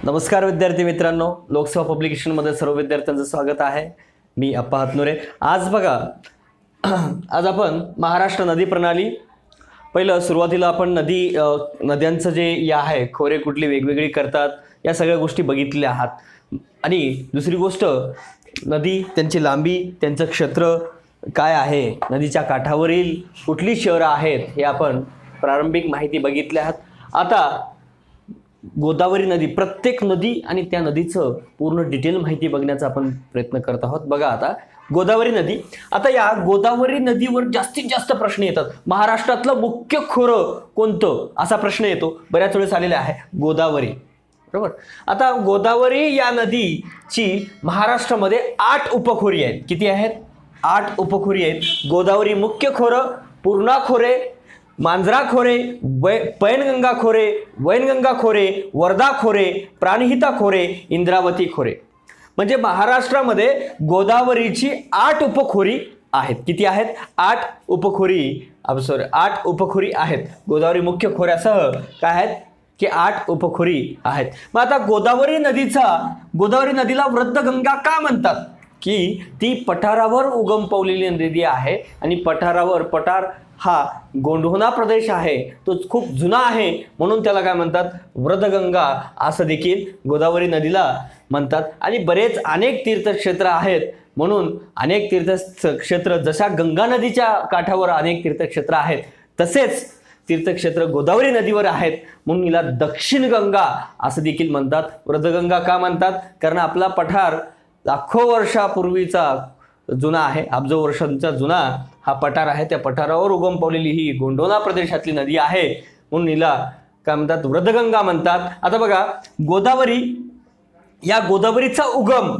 नमस्कार विद्यार्थी मित्रांनो, लोकसेवा पब्लिकेशनमध्ये सर्व विद्यार्थ्यांचं स्वागत आहे। मी अप्पा हातनुरे। आज बघा आज आपण महाराष्ट्र नदी प्रणाली पहिलं सुरुवातीला आपण नद्यांचं जे आहे खोरे कुठली वेगवेगळी करतात या सगळ्या गोष्टी बघितल्या आहात। आणि दुसरी गोष्ट नदी, त्यांची लांबी, त्यांचं क्षेत्र काय आहे, नदीच्या काठावरील कुठली शहरं आहेत हे आपण प्रारंभिक माहिती बघितली आहात। आता गोदावरी नदी, प्रत्येक नदी आणि त्या नदीचं पूर्ण डिटेल माहिती बघण्याचा आपण प्रयत्न करत आहोत। बघा आता गोदावरी नदी, आता या गोदावरी नदीवर जास्तीत जास्त प्रश्न येतात। महाराष्ट्रातलं मुख्य खोरं कोणतं असा प्रश्न येतो, बऱ्याच वेळेस आलेला आहे गोदावरी, बरोबर। आता गोदावरी या नदीची महाराष्ट्रामध्ये 8 उपखोरी आहेत। किती आहेत? 8 उपखोरी आहेत। गोदावरी मुख्य खोरं, पूर्णा खोरे, मांजरा खोरे, पैनगंगा खोरे, वैनगंगा खोरे, वर्धा खोरे, प्राणहिता खोरे, इंद्रावती खोरे। म्हणजे महाराष्ट्रामध्ये गोदावरीची 8 उपखोरी आहेत। किती आहेत? 8 उपखोरी, 8 उपखोरी आहेत। गोदावरी मुख्य खोऱ्यासह काय आहेत की 8 उपखोरी आहेत। मग आता गोदावरी नदीला वृद्धगंगा का म्हणतात? की ती पठारावर उगम पावलेली नदी आहे आणि पठार हा गोंडवना प्रदेश आहे, तो खूप जुना आहे, म्हणून त्याला काय म्हणतात? वृद्धगंगा असं देखील गोदावरी नदीला म्हणतात। आणि अनेक तीर्थक्षेत्र आहेत, म्हणून अनेक तीर्थक्षेत्र जशा गंगा नदीच्या काठावर अनेक तीर्थक्षेत्र आहेत, तसेच तीर्थक्षेत्र गोदावरी नदीवर आहेत, म्हणून हिला दक्षिण गंगा असं देखील म्हणतात। वृद्धगंगा का म्हणतात? कारण आपला पठार लाखो वर्षापूर्वीचा जुना आहे, अब्ज वर्षांचा जुना हा पठार आहे। त्या पठारावर उगम पावलेली ही गोंडवना प्रदेशातली नदी आहे, म्हणून हिला काय म्हणतात? वृद्धगंगा म्हणतात। आता बघा गोदावरीचा उगम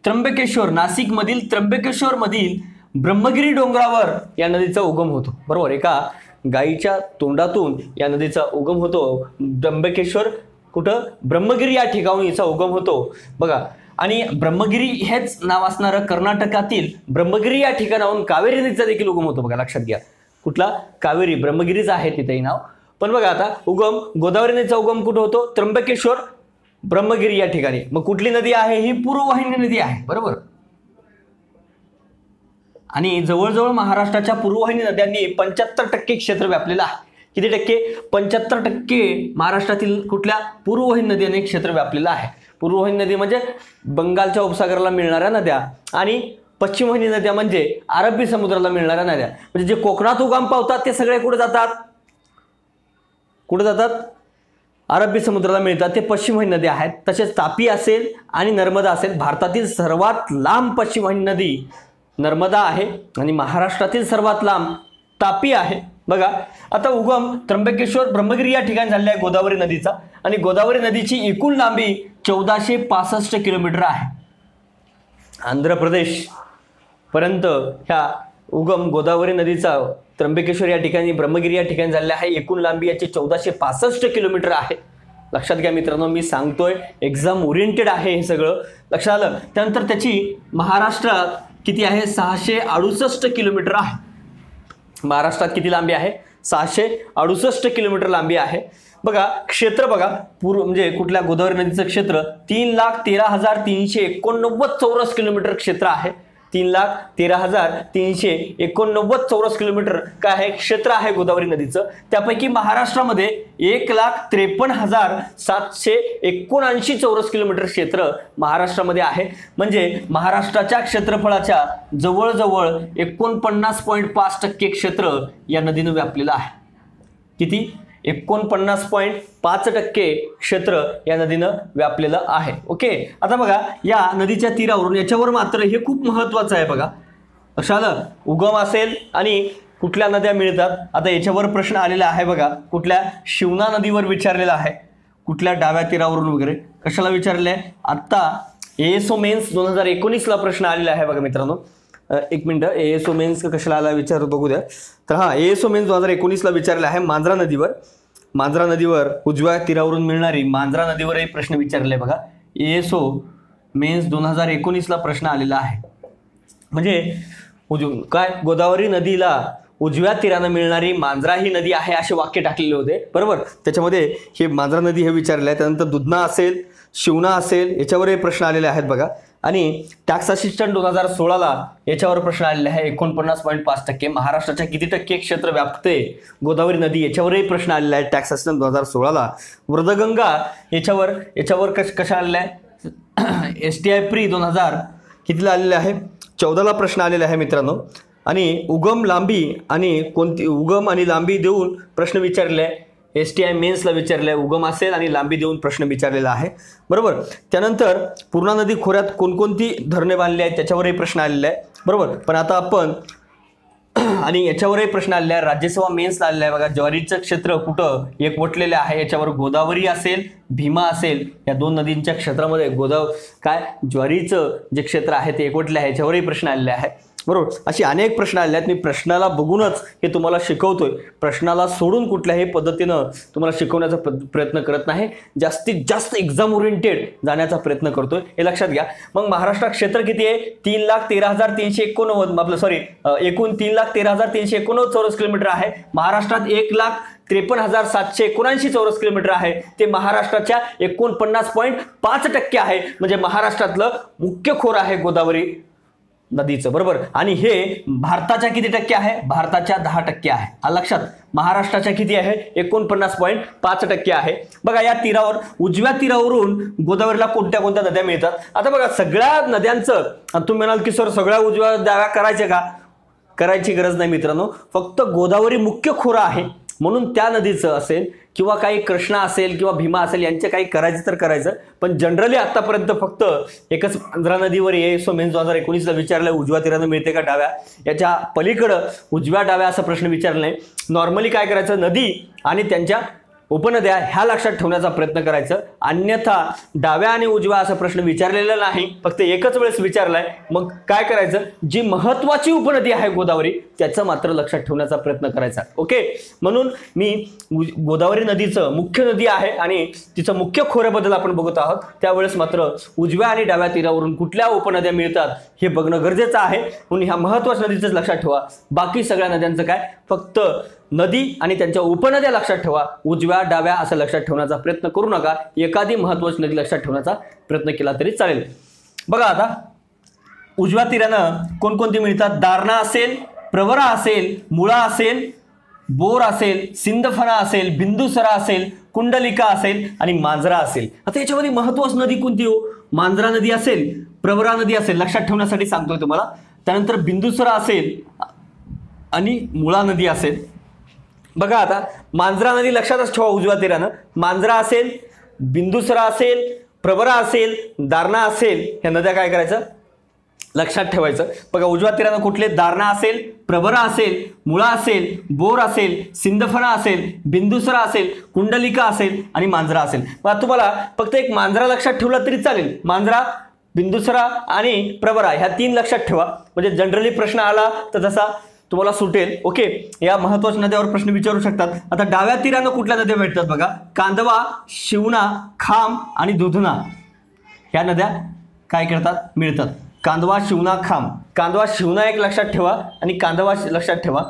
त्र्यंबकेश्वर, नाशिक मधील त्र्यंबकेश्वर मधील ब्रह्मगिरी डोंगरावर या नदीचा उगम होतो, बरोबर। एका गायीच्या तोंडातून या नदीचा उगम होतो। त्र्यंबकेश्वर कुठं? ब्रह्मगिरी या ठिकाणी याचा उगम होतो, बघा। आणि ब्रह्मगिरी हेच नाव असणारं कर्नाटकातील ब्रह्मगिरी या ठिकाणाहून कावेरी नदीचा देखील उगम होतो, बघा लक्षात घ्या। कुठला? कावेरी, ब्रह्मगिरीच आहे तिथेही नाव। पण बघा आता गोदावरी नदीचा उगम कुठं होतो? त्र्यंबकेश्वर, ब्रह्मगिरी या ठिकाणी। मग कुठली नदी आहे ही? पूर्ववाहिनी नदी आहे, बरोबर। आणि जवळजवळ महाराष्ट्राच्या पूर्ववाहिनी नद्यांनी 75% क्षेत्र व्यापलेलं आहे। किती टक्के? 75% महाराष्ट्रातील कुठल्या पूर्ववाहिनी नद्यांनी क्षेत्र व्यापलेलं आहे। पूर्ववाहिनी नदी म्हणजे बंगालच्या उपसागराला मिळणाऱ्या नद्या, आणि पश्चिमवाहिनी नद्या म्हणजे अरबी समुद्राला मिळणाऱ्या नद्या। म्हणजे जे कोकणात उगम पावतात ते सगळे कुठे जातात? अरबी समुद्राला मिळतात, ते पश्चिमवाहिनी नद्या आहेत। तसेच तापी असेल आणि नर्मदा असेल। भारतातील सर्वात लांब पश्चिमवाहिनी नदी नर्मदा आहे आणि महाराष्ट्रातील सर्वात लांब तापी आहे, बघा। आता उगम त्र्यंबकेश्वर, ब्रह्मगिरी या ठिकाणी झालेला आहे गोदावरी नदीचा, आणि गोदावरी नदीची एकूण लांबी 1465 किलोमीटर आहे। आंध्र प्रदेश पर्यंत ह्या उगम गोदावरी नदीचा त्र्यंबकेश्वर या ठिकाणी, ब्रह्मगिरी या ठिकाणी झालेला आहे। एकूण लांबी याची 1465 किलोमीटर आहे। लक्षात घ्या मित्रांनो, मी सांगतोय एक्झाम ओरिएंटेड आहे हे सगळं, लक्षात आलं। त्यानंतर त्याची महाराष्ट्रात किती आहे? 668 किलोमीटर आहे। महाराष्ट्रात किती लांबी आहे? 668 किलोमीटर लांबी आहे, बघा। क्षेत्र बघा, म्हणजे कुठल्या गोदावरी नदीचं क्षेत्र 3,13,389 चौरस किलोमीटर क्षेत्र आहे। 3,13,389 चौरस किलोमीटर काय आहे? क्षेत्र आहे गोदावरी नदीचं। त्यापैकी महाराष्ट्रामध्ये 1,53,779 चौरस किलोमीटर क्षेत्र महाराष्ट्रामध्ये आहे। म्हणजे महाराष्ट्राच्या क्षेत्रफळाच्या जवळजवळ 49.5% क्षेत्र या नदीनं व्यापलेलं आहे। किती? 49.5% क्षेत्र या नदीनं व्यापलेलं आहे, ओके। आता बघा या नदीच्या तीरावरून, याच्यावर मात्र हे खूप महत्वाचं आहे, बघा लक्षात आलं। उगम असेल आणि कुठल्या नद्या मिळतात, आता याच्यावर प्रश्न आलेला आहे, बघा। कुठल्या? शिवना नदीवर विचारलेला आहे, कुठल्या डाव्या तीरावरून वगैरे कशाला विचारले आहे? आता एएसओ मेन्स 2019ला प्रश्न आलेला आहे, बघा मित्रांनो। एक मिनिट, एएसओ मेन्स कशाला आला विचार बघू द्या। तर हा एएसओ मेन्स 2019ला विचारलेला आहे मांजरा नदीवर उजव्या तीरावरून मिळणारी मांजरा नदीवरही प्रश्न विचारले, बघा। एएसओ मेन्स 2019ला प्रश्न आलेला आहे। म्हणजे काय? गोदावरी नदीला उजव्या तीराने मिळणारी मांजरा ही नदी आहे असे वाक्य टाकलेले होते, बरोबर। त्याच्यामध्ये हे मांजरा नदी हे विचारले आहे। त्यानंतर दुधना असेल, शिवना असेल याच्यावरही प्रश्न आलेले आहेत बघा. आणि टॅक्स असिस्टंट 2016ला याच्यावर प्रश्न आलेला आहे 49.5%. महाराष्ट्राच्या किती टक्के क्षेत्र व्यापते गोदावरी नदी याच्यावरही प्रश्न आलेला आहे टॅक्स असिस्टंट 2016ला. वृद्धगंगा याच्यावर कशा आलेला आहे STI प्री 2000 कितीला आलेले आहे 14ला प्रश्न आलेला आहे मित्रांनो. आणि उगम आणि लांबी देऊन प्रश्न विचारले आहे. STI मेन्सला विचारले आहे. उगम असेल आणि लांबी देऊन प्रश्न विचारलेला आहे बरोबर. त्यानंतर पूर्णा नदी खोऱ्यात कोणकोणती धरणे बांधली आहेत त्याच्यावरही प्रश्न आलेला आहे बरोबर. पण आता आपण आणि याच्यावरही प्रश्न आलेला आहे राज्यसेवा मेन्सला आलेला आहे बघा. ज्वारीचं क्षेत्र कुठं एकवटलेलं आहे याच्यावर गोदावरी असेल भीमा असेल या दोन नदींच्या क्षेत्रामध्ये ज्वारीचं जे क्षेत्र आहे ते एकवटले आहे याच्यावरही प्रश्न आलेले आहे बरोबर. अशी अनेक प्रश्न आलेले आहेत. मी प्रश्नाला बघूनच हे तुम्हाला शिकवतोय. प्रश्नाला सोडून कुठल्याही पद्धतीनं तुम्हाला शिकवण्याचा प्रयत्न करत नाही. जास्तीत जास्त एक्झाम ओरिएंटेड जाण्याचा प्रयत्न करतोय हे लक्षात घ्या. मग महाराष्ट्रात क्षेत्र किती आहे 3,13,389 एकूण 3,13,389 चौरस किलोमीटर आहे. महाराष्ट्रात 1,53,779 चौरस किलोमीटर आहे. ते महाराष्ट्राच्या 49.5% आहे. म्हणजे महाराष्ट्रातलं मुख्य खोरं आहे गोदावरी नदीचं बरोबर. आणि हे भारताच्या किती टक्के आहे भारताच्या 10% आहे. लक्षात महाराष्ट्राच्या किती आहे 49.5% आहे. बघा या तीरावर उजव्या तीरावरून गोदावरीला कोणत्या कोणत्या नद्या मिळतात. आता बघा सगळ्या नद्यांचं तुम्ही म्हणाल की सर सगळ्या उजव्या डाव्या करायच्या का. करायची गरज नाही मित्रांनो. फक्त गोदावरी मुख्य खोरं आहे म्हणून त्या नदीचं असेल किंवा काही कृष्णा असेल किंवा भीमा असेल यांचे काही करायचं तर करायचं. पण जनरली आतापर्यंत फक्त एकच मांजरा नदीवर SO मेन्स 2019ला विचारलंय उजव्या तीरानं मिळते का डाव्या. याच्या पलीकडं उजव्या डाव्या असा प्रश्न विचारला नाही. नॉर्मली काय करायचं नदी आणि त्यांच्या उपनद्या ह्या लक्षात ठेवण्याचा प्रयत्न करायचं. अन्यथा डाव्या आणि उजव्या असा प्रश्न विचारलेला नाही फक्त एकच वेळेस विचारलाय. मग काय करायचं जी महत्वाची उपनदी आहे गोदावरी त्याचं मात्र लक्षात ठेवण्याचा प्रयत्न करायचा. ओके म्हणून मी गोदावरी नदीचं मुख्य नदी आहे आणि तिचं मुख्य खोऱ्याबद्दल आपण बघत आहोत. त्यावेळेस मात्र उजव्या आणि डाव्या तीरावरून कुठल्या उपनद्या मिळतात हे बघणं गरजेचं आहे. म्हणून ह्या महत्वाच्या नदीचंच लक्षात ठेवा. बाकी सगळ्या नद्यांचं काय फक्त नदी आणि त्यांच्या उपनद्या लक्षात ठेवा. उजव्या डाव्या असं लक्षात ठेवण्याचा प्रयत्न करू नका. एखादी महत्वाची नदी लक्षात ठेवण्याचा प्रयत्न केला तरी चालेल. बघा आता उजव्या तीरानं कोणकोणती मिळतात. दारणा असेल प्रवरा असेल मुळा असेल बोर असेल सिंदफणा असेल बिंदुसरा असेल कुंडलिका असेल आणि मांजरा असेल. आता याच्यामध्ये महत्वाची नदी कोणती हो मांजरा नदी असेल प्रवरा नदी असेल लक्षात ठेवण्यासाठी सांगतोय तुम्हाला. त्यानंतर बिंदुसरा असेल आणि मुळा नदी असेल. बघा आता मांजरा नदी लक्षातच ठेवा उजव्या तीरानं. मांजरा असेल बिंदुसरा असेल प्रवरा असेल दारणा असेल ह्या नद्या काय करायचं लक्षात ठेवायचं. बघा उजव्या तीरानं कुठले दारणा असेल प्रवरा असेल मुळा असेल बोर असेल सिंदफणा असेल बिंदुसरा असेल कुंडलिका असेल आणि मांजरा असेल. मग तुम्हाला फक्त एक मांजरा लक्षात ठेवला तरी चालेल. मांजरा बिंदुसरा आणि प्रवरा ह्या 3 लक्षात ठेवा म्हणजे जनरली प्रश्न आला तर तसा तुम्हाला सुटेल. ओके या महत्वाच्या नद्यावर प्रश्न विचारू शकतात. आता डाव्या तीरानं कुठल्या नद्या भेटतात बघा. कांदवा शिवना खाम आणि दुधना ह्या नद्या काय करतात मिळतात. कांदवा शिवना खाम. कांदवा शिवना एक लक्षात ठेवा आणि कांदवा लक्षात ठेवा.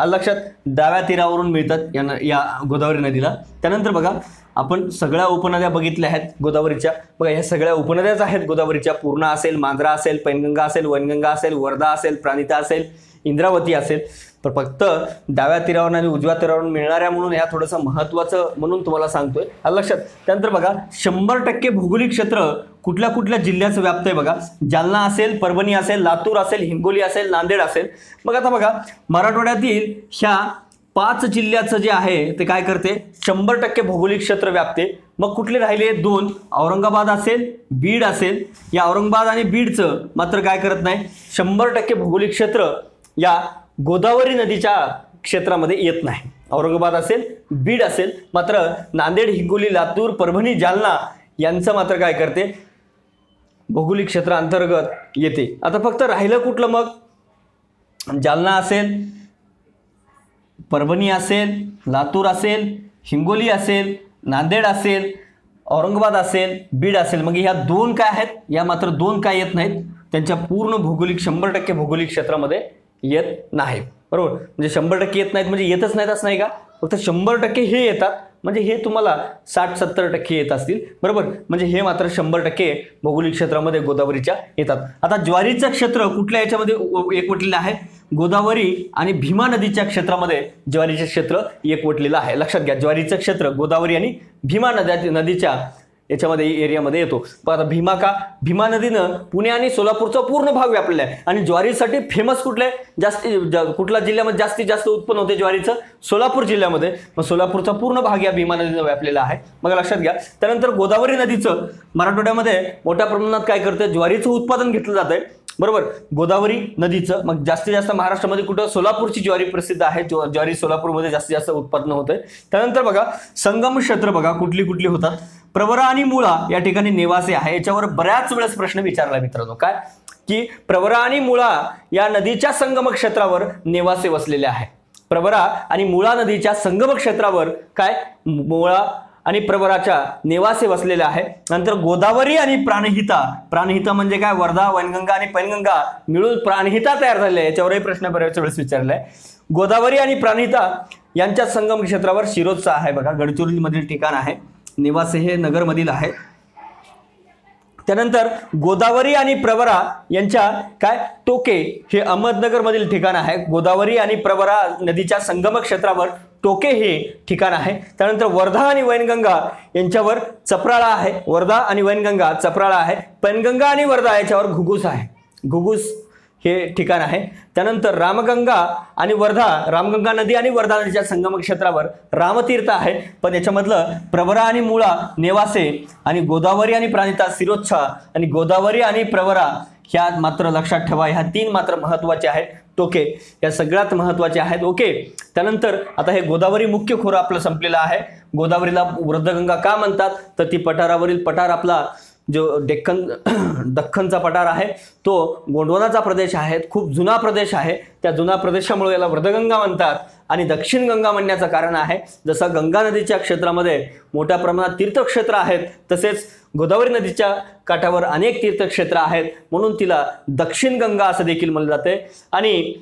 लक्षात डाव्या तीरावरून मिळतात या गोदावरी नदीला. त्यानंतर बघा आपण सगळ्या उपनद्या बघितल्या आहेत गोदावरीच्या. बघा ह्या सगळ्या उपनद्याच आहेत गोदावरीच्या. पूर्णा असेल मांजरा असेल पैनगंगा असेल वनगंगा असेल वर्धा असेल प्राणिता असेल इंद्रावती असेल. तर फक्त डाव्या तीरावरून आणि उजव्या तीरावरून मिळणाऱ्या म्हणून ह्या थोडंसं महत्त्वाचं म्हणून तुम्हाला सांगतोय लक्षात. त्यानंतर बघा 100% भौगोलिक क्षेत्र कुठल्या कुठल्या जिल्ह्याचं व्याप्त आहे बघा. जालना असेल परभणी असेल लातूर असेल हिंगोली असेल नांदेड असेल. मग आता बघा मराठवाड्यातील ह्या 5 जिल्ह्याचं जे आहे ते काय करते 100% भौगोलिक क्षेत्र व्यापते. मग कुठले राहिले 2 औरंगाबाद असेल बीड असेल. या औरंगाबाद आणि बीडचं मात्र काय करत नाही 100% भौगोलिक क्षेत्र या गोदावरी नदीच्या क्षेत्रामध्ये येत नाही. औरंगाबाद असेल बीड असेल मात्र नांदेड हिंगोली लातूर परभणी जालना यांचं मात्र काय करते भौगोलिक क्षेत्र अंतर्गत येते. आता फक्त राहिलं कुठलं मग जालना असेल परभणी असेल लातूर असेल हिंगोली असेल नांदेड असेल औरंगाबाद असेल बीड असेल. मग ह्या 2 काय आहेत या मात्र 2 काय येत नाहीत त्यांच्या पूर्ण भौगोलिक 100% भौगोलिक क्षेत्रामध्ये येत नाही बरोबर. म्हणजे 100% येत नाहीत म्हणजे येतच नाहीत असं नाही का. फक्त 100% हे येतात म्हणजे हे तुम्हाला 60-70% येत असतील, बरोबर. म्हणजे हे मात्र 100% भौगोलिक क्षेत्रामध्ये गोदावरीच्या येतात. आता ज्वारीचं क्षेत्र कुठल्या याच्यामध्ये एकवटलेलं आहे? गोदावरी आणि भीमा नदीच्या क्षेत्रामध्ये ज्वारीचे क्षेत्र एकवटलेलं आहे. लक्षात घ्या, ज्वारीचं क्षेत्र गोदावरी आणि भीमा नदीच्या याच्यामध्ये एरियामध्ये येतो. पण आता भीमा नदीनं पुणे आणि सोलापूरचा पूर्ण भाग व्यापलेला आहे. आणि ज्वारीसाठी फेमस कुठले कुठल्या जिल्ह्यामध्ये जास्तीत जास्त उत्पन्न होते ज्वारीचं? सोलापूर जिल्ह्यामध्ये. मग सोलापूरचा पूर्ण भाग या भीमा नदीनं व्यापलेला आहे. मग लक्षात घ्या. त्यानंतर गोदावरी नदीचं मराठवाड्यामध्ये मोठ्या प्रमाणात काय करते? ज्वारीचं उत्पादन घेतलं जातंय, बरोबर. गोदावरी नदीचं मग जास्तीत जास्त महाराष्ट्रामध्ये कुठं? सोलापूरची ज्वारी प्रसिद्ध आहे. ज्वारी सोलापूरमध्ये जास्तीत जास्त उत्पादन होतंय. त्यानंतर बघा, संगम क्षेत्र बघा कुठली होतात? प्रवरा आणि मुळा या ठिकाणी निवासी आहे. याच्यावर बऱ्याच वेळेस प्रश्न विचारला मित्रांनो, काय की प्रवरा आणि मुळा या नदीच्या संगम क्षेत्रावर निवासी वसलेले आहे. प्रवरा आणि मुळा नदीच्या संगम क्षेत्रावर काय मुळा आणि प्रवराच्या निवासी वसलेले आहे. नंतर गोदावरी आणि प्राणहिता म्हणजे काय? वर्धा, वैनगंगा आणि पैनगंगा मिळून प्राणहिता तयार झालेले आहे. याच्यावरही प्रश्न बऱ्याच वेळेस विचारलाय. गोदावरी आणि प्राणहिता यांच्या संगम क्षेत्रावर शिरोडचा आहे बघा, गडचिरोलीमधील ठिकाण आहे. निवासी हे नगरमधील आहे. त्यानंतर गोदावरी आणि प्रवरा यांच्या काय? टोके हे अहमदनगर मधील ठिकाण आहे. गोदावरी आणि प्रवरा नदीच्या संगम क्षेत्रावर टोके हे ठिकाण आहे. त्यानंतर वर्धा आणि वैनगंगा यांच्यावर चपराळा आहे. वर्धा आणि वैनगंगा चपराळा आहे. पैनगंगा आणि वर्धा याच्यावर घुगुस आहे. घुगुस हे ठिकाण आहे. त्यानंतर रामगंगा नदी आणि वर्धा नदीच्या संगम क्षेत्रावर रामतीर्थ आहे. पण याच्यामधलं प्रवरा आणि मुळा नेवासे आणि गोदावरी आणि प्राणहिता सिरोच्छा आणि गोदावरी आणि प्रवरा ह्या मात्र लक्षात ठेवा, ह्या 3 मात्र महत्वाचे आहेत. टोके या सगळ्यात महत्वाचे आहेत. ओके. त्यानंतर आता हे गोदावरी मुख्य खोरं आपलं संपलेलं आहे. गोदावरीला वृद्धगंगा का म्हणतात? तर ती पठारावरील पठार आपला जो दख्खनचा पठार आहे तो गोंडवानाचा प्रदेश आहे. खूप जुना प्रदेश आहे. त्या जुना प्रदेशामुळे याला वृद्धगंगा म्हणतात. आणि दक्षिण गंगा म्हणण्याचं कारण आहे, जसं गंगा नदीच्या क्षेत्रामध्ये मोठ्या प्रमाणात तीर्थक्षेत्र आहेत, तसेच गोदावरी नदीच्या काठावर अनेक तीर्थक्षेत्र आहेत, म्हणून तिला दक्षिण गंगा असं देखील म्हणलं जाते. आणि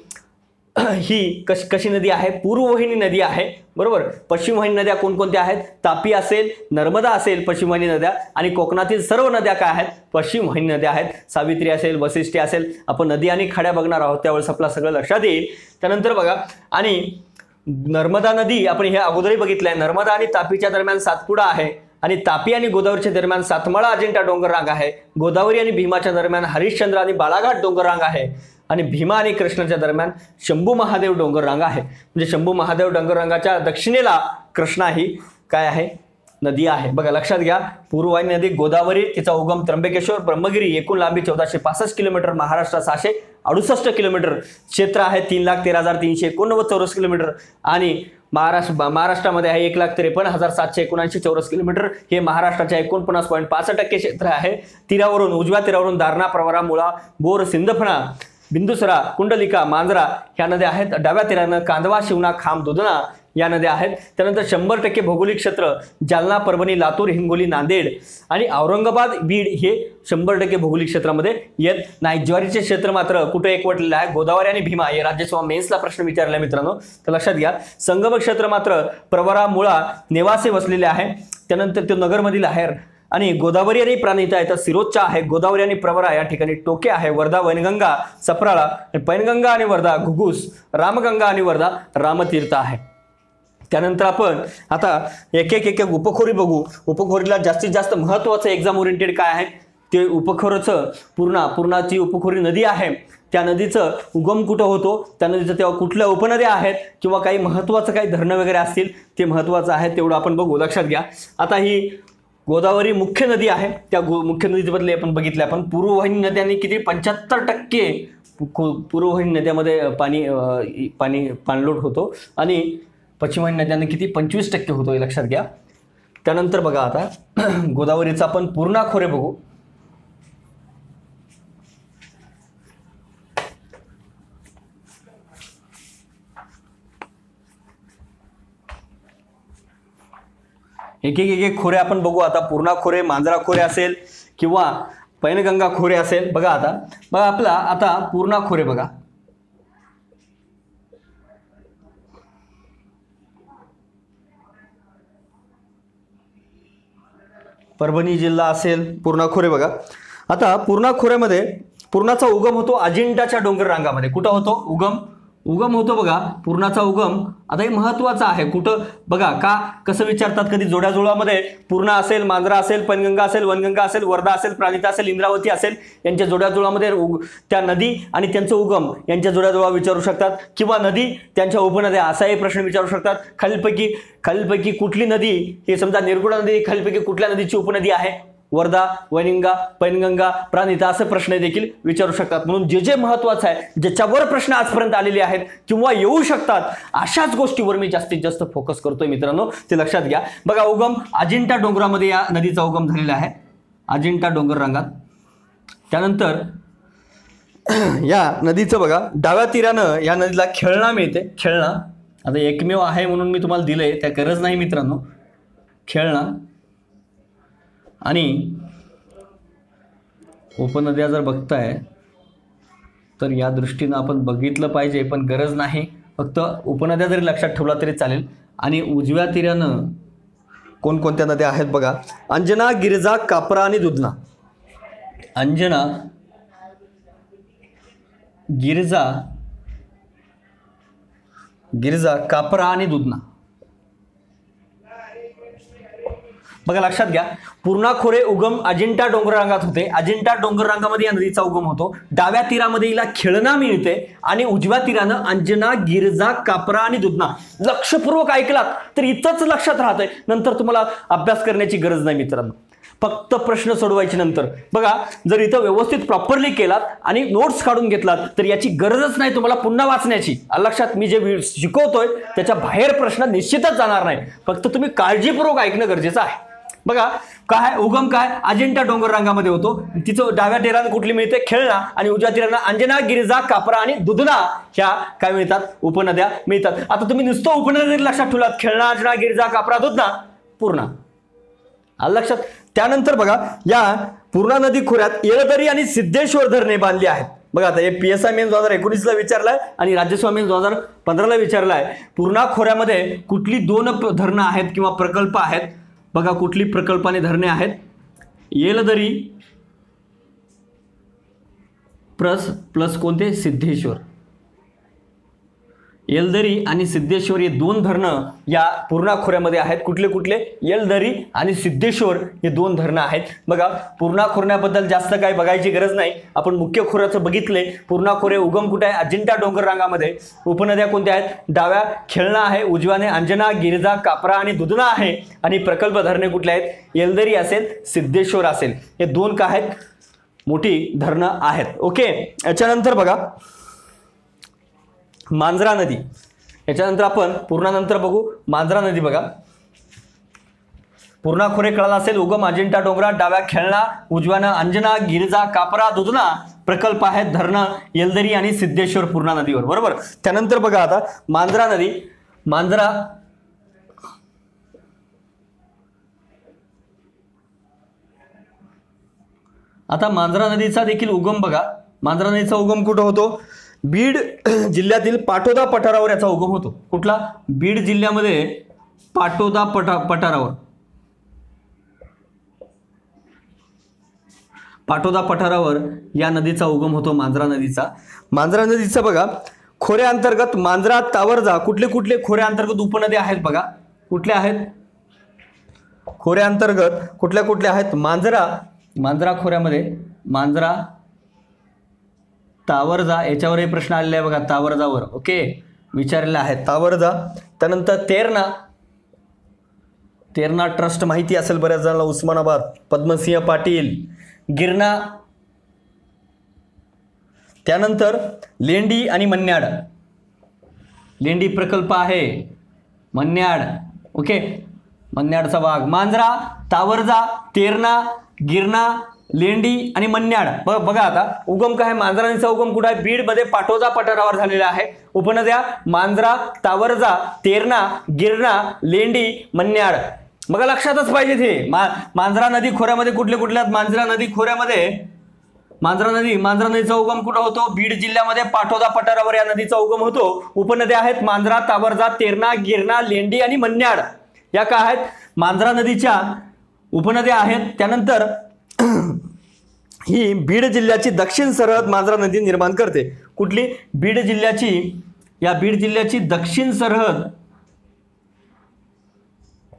ही कशी नदी आहे? पूर्ववाहिनी नदी आहे, बरोबर. पश्चिमवाहिनी नद्या कोणकोणत्या आहेत? तापी असेल, नर्मदा असेल पश्चिमवाहिनी नद्या, आणि कोकणातील सर्व नद्या काय आहेत? पश्चिमवाहिनी नद्या आहेत. सावित्री असेल, वसिष्ठी असेल. आपण नदी आणि खाड्या बघणार आहोत, त्यावेळेस आपलं सगळं लक्षात येईल. त्यानंतर बघा, आणि नर्मदा नदी आपण हे अगोदरही बघितलंय. नर्मदा आणि तापीच्या दरम्यान सातपुडा आहे, आणि तापी आणि गोदावरीच्या दरम्यान सातमाळा अजिंठा डोंगर रांग आहे. गोदावरी आणि भीमाच्या दरम्यान हरिश्चंद्र आणि बाळाघाट डोंगर रांग आहे. आणि भीमा आणि कृष्णाच्या दरम्यान शंभू महादेव डोंगर रांग आहे. म्हणजे शंभू महादेव डोंगर रांगाच्या दक्षिणेला कृष्णा ही काय आहे? नदी आहे. बघा लक्षात घ्या, पूर्ववाहिनी नदी गोदावरी, तिचा उगम त्र्यंबकेश्वर, ब्रह्मगिरी, एकूण लांबी 1465 किलोमीटर, महाराष्ट्र 668 किलोमीटर, क्षेत्र आहे 3,13,389 चौरस किलोमीटर, आणि महाराष्ट्रामध्ये आहे 1,53,779 चौरस किलोमीटर. हे महाराष्ट्राच्या 49.5% क्षेत्र आहे. तीरावरून उजव्या तीरावरून दारणा, प्रवरा, मुळा, बोर, सिंदफणा, बिंदुसरा, कुंडलिका, मांजरा ह्या नद्या आहेत. डाव्या तीरानं कांदवा, शिवना, खाम, दुधना या नद्या आहेत. त्यानंतर 100% भौगोलिक क्षेत्र जालना, परभणी, लातूर, हिंगोली, नांदेड आणि औरंगाबाद, बीड हे 100% भौगोलिक क्षेत्रामध्ये येत नाही. ज्वारीचे क्षेत्र मात्र कुठे एकवटलेलं आहे? गोदावरी आणि भीमा. हे राज्यसभा मेन्सला प्रश्न विचारला मित्रांनो, तर लक्षात घ्या. संगम क्षेत्र मात्र प्रवरा, मुळा नेवासे वसलेले आहे. त्यानंतर ते नगरमधील आहे. आणि गोदावरी आणि प्राणहिता इथं सिरोच्चा आहे. गोदावरी आणि प्रवरा या ठिकाणी टोके आहे. वर्धा, वैनगंगा, चपराळा, पैनगंगा आणि वर्धा घुगुस, रामगंगा आणि वर्धा रामतीर्थ आहे. त्यानंतर आपण आता एक एक उपखोरी बघू. उपखोरीला जास्तीत जास्त महत्त्वाचं एक्झाम ओरिएंटेड काय आहे? ते उपखोरीचं पूर्णाची उपखोरी नदी आहे, त्या नदीचं उगम कुठं होतो, त्या नदीचं तेव्हा कुठल्या उपनद्या आहेत, किंवा काही महत्त्वाचं काही धरणं वगैरे असतील ते महत्त्वाचं आहे, तेवढं आपण बघू. लक्षात घ्या. आता ही गोदावरी मुख्य नदी आहे. त्या मुख्य नदीबद्दल आपण बघितलं. आपण पूर्ववाहिनी नद्यांनी किती 75% पूर्ववाहिनी नद्यामध्ये पाणलोट होतो, आणि पश्चिमवाहिनी नद्यांनी किती 25% होतो, हे लक्षात घ्या. त्यानंतर बघा आता गोदावरीचा आपण पूर्णा खोरे बघू. एक खोरे आपण बघू. आता पूर्णा खोरे, मांजरा खोरे असेल किंवा पैनगंगा खोरे असेल. बघा आपला आता पूर्णा खोरे बघा. परभणी जिल्हा असेल, पूर्णा खोरे बघा. आता पूर्णा खोऱ्यामध्ये पूर्णाचा उगम होतो अजिंठाच्या डोंगर रांगामध्ये. कुठं होतो उगम होतो बघा पूर्णाचा उगम. आता हे महत्वाचं आहे. कुठं बघा, का कसं विचारतात कधी जोड्याजुळामध्ये पूर्णा असेल, मांजरा असेल, पैनगंगा असेल, वनगंगा असेल, वर्धा असेल, प्राणिता असेल, इंद्रावती असेल, यांच्या जोड्याजुळामध्ये त्या नदी आणि त्यांचं उगम यांच्या जोड्याजुळा विचारू शकतात, किंवा नदी त्यांच्या उपनद्या असाही प्रश्न विचारू शकतात. खालीलपैकी कुठली नदी, हे समजा निर्गुणा नदी खालीलपैकी कुठल्या नदीची उपनदी आहे, वर्धा, वैनगंगा, पैनगंगा, प्राणिता असे प्रश्न देखील विचारू शकतात. म्हणून जे महत्वाचं आहे, ज्याच्यावर प्रश्न आजपर्यंत आलेले आहेत किंवा येऊ शकतात, अशाच गोष्टीवर मी जास्तीत जास्त फोकस करतोय मित्रांनो, ते लक्षात घ्या. बघा, उगम अजिंठा डोंगरामध्ये या नदीचा उगम झालेला आहे, अजिंठा डोंगर रांगात. त्यानंतर या नदीचं बघा डाव्या तीरानं या नदीला खेळणा मिळते. खेळणा आता एकमेव आहे म्हणून मी तुम्हाला दिलंय, त्या गरज नाही मित्रांनो. खेळणा आणि उपनद्या जर बघताय तर या दृष्टीनं आपण बघितलं पाहिजे, पण गरज नाही. फक्त उपनद्या जरी लक्षात ठेवला तरी चालेल. आणि उजव्या तीरानं कोणकोणत्या नद्या आहेत बघा, अंजना, गिरजा, कापरा आणि दुधना. अंजना, गिरजा, कापरा आणि दुधना. बघा लक्षात घ्या, पूर्णा खोरे उगम अजिंठा डोंगर रांगात होते. अजिंठा डोंगर रांगामध्ये या नदीचा उगम होतो. डाव्या तीरामध्ये हिला खेळणा मिळते आणि उजव्या तीरानं अंजना, गिरजा, कापरा आणि दुधना. लक्षपूर्वक ऐकलात तर इथंच लक्षात राहतंय, नंतर तुम्हाला अभ्यास करण्याची गरज नाही मित्रांनो. फक्त प्रश्न सोडवायचे नंतर. बघा, जर इथं व्यवस्थित प्रॉपरली केलात आणि नोट्स काढून घेतलात तर याची गरजच नाही तुम्हाला पुन्हा वाचण्याची. लक्षात, मी जे शिकवतोय त्याच्या बाहेर प्रश्न निश्चितच जाणार नाही. फक्त तुम्ही काळजीपूर्वक ऐकणं गरजेचं आहे. बघा, काय उगम काय अजिंठा डोंगर रांगामध्ये होतो. तिचं डाव्या तीरानं कुठली मिळते, खेळणा, आणि उजव्या तीरानं अंजना, गिरिजा, कापरा आणि दुधना ह्या काय मिळतात, उपनद्या मिळतात. आता तुम्ही नुसतं उपनद्या लक्षात ठेवलात, खेळणा, अंजना, गिरिजा, कापरा, दुधना, पूर्णा, आलं लक्षात. त्यानंतर बघा, या पूर्णा नदी खोऱ्यात येळदरी आणि सिद्धेश्वर धरणे बांधली आहेत. बघा, आता हे PSI मेन्स 2019ला विचारलाय आणि राज्यसेवा मेन्स 2015ला विचारलाय. पूर्णा खोऱ्यामध्ये कुठली 2 धरणं आहेत किंवा प्रकल्प आहेत. बघा, कुठली प्रकल्पाने धरणे आहेत, येलदरी प्लस कोणते, सिद्धेश्वर. येलदरी आणि सिद्धेश्वर हे 2 धरणं या पूर्णा खोऱ्यामध्ये आहेत. कुठले, येलदरी आणि सिद्धेश्वर हे 2 धरणं आहेत. बघा, पूर्णा खोऱ्याबद्दल जास्त काही बघायची गरज नाही, आपण मुख्य खोऱ्याचं बघितले. पूर्णा खोरे उगम कुठे आहे, अजिंठा डोंगर रांगामध्ये. उपनद्या कोणत्या आहेत, डाव्या खेळणा आहे, उजव्याने अंजना, गिरिजा, कापरा आणि दुधना आहे. आणि प्रकल्प धरणे कुठले आहेत, येलदरी असेल, सिद्धेश्वर असेल. हे 2 काय आहेत, मोठी धरणं आहेत. ओके, याच्यानंतर बघा मांजरा नदी. याच्यानंतर आपण पूर्णानंतर बघू मांजरा नदी. बघा, पूर्णा खोरे कळाला असेल, उगम अजिंठा डोंगरात, डाव्या खेळणा, उजव्यानं अंजना, गिरिजा, कापरा, दुधना. प्रकल्प आहेत धरणं येलदरी आणि सिद्धेश्वर पूर्णा नदीवर, बरोबर. त्यानंतर बघा, आता मांजरा नदी. आता मांजरा नदीचा देखील उगम बघा. मांजरा नदीचा उगम कुठं होतो, बीड जिल्ह्यातील पाटोदा पठारावर याचा उगम होतो. कुठला, बीड जिल्ह्यामध्ये पाटोदा पठारावर. पाटोदा पठारावर या नदीचा उगम होतो, मांजरा नदीचा. मांजरा नदीचा बघा, खोऱ्या अंतर्गत मांजरा, तावरजा, कुठले खोऱ्या अंतर्गत उपनद्या आहेत बघा. कुठल्या आहेत, खोऱ्या अंतर्गत कुठल्या आहेत, मांजरा खोऱ्यामध्ये मांजरा, तावरजा, याच्यावरही प्रश्न आलेला आहे बघा, तावरजावर. ओके, विचारलेला आहे तावरजा. त्यानंतर तेरणा ट्रस्ट माहिती असेल बऱ्याच जणांना, उस्मानाबाद, पद्मसिंह पाटील. गिरणा, त्यानंतर लेंडी आणि मन्याड. लेंडी प्रकल्प आहे, मन्याड. ओके, मन्याडचा भाग. मांजरा, तावरजा, तेरणा, गिरणा, लेंडी आणि मन्याड. बघा, आता उगम काय, मांजरा नदीचा उगम कुठे आहे, बीड मध्ये पाटोदा पठारावर झालेला आहे. उपनद्या मांजरा, तावरजा, तेरणा, गिरणा, लेंडी, मन्याड. बघा, लक्षातच पाहिजे ते. मांजरा नदी खोऱ्यामध्ये कुठले आहेत, मांजरा नदी खोऱ्यामध्ये मांजरा नदीचा उगम कुठं होतो, बीड जिल्ह्यामध्ये पाटोदा पठारावर या नदीचा उगम होतो. उपनद्या आहेत मांजरा, तावरजा, तेरणा, गिरणा, लेंडी आणि मन्याड. या काय आहेत, मांजरा नदीच्या उपनद्या आहेत. त्यानंतर ही बीड जिल्ह्याची दक्षिण सरहद मांजरा नदी निर्माण करते. कुठली? बीड जिल्ह्याची दक्षिण सरहद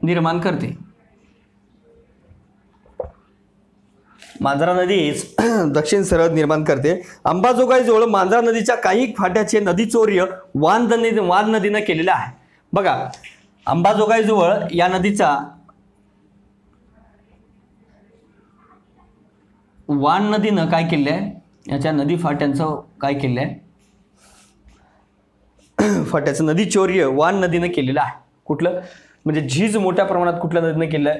निर्माण करते. मांजरा नदी दक्षिण सरहद निर्माण करते. अंबाजोगाईजवळ मांजरा नदीच्या काही फाट्याचे नदीचौर्य वान नदीनं केलेलं आहे. बघा, अंबाजोगाईजवळ या नदीचा वान नदीनं काय केलं आहे, याच्या नदी फाट्यांचं काय केलं आहे, फाट्याचं नदीचौर्य वान नदीनं केलेलं आहे. कुठलं? म्हणजे झीज मोठ्या प्रमाणात कुठल्या नदीनं केलं आहे?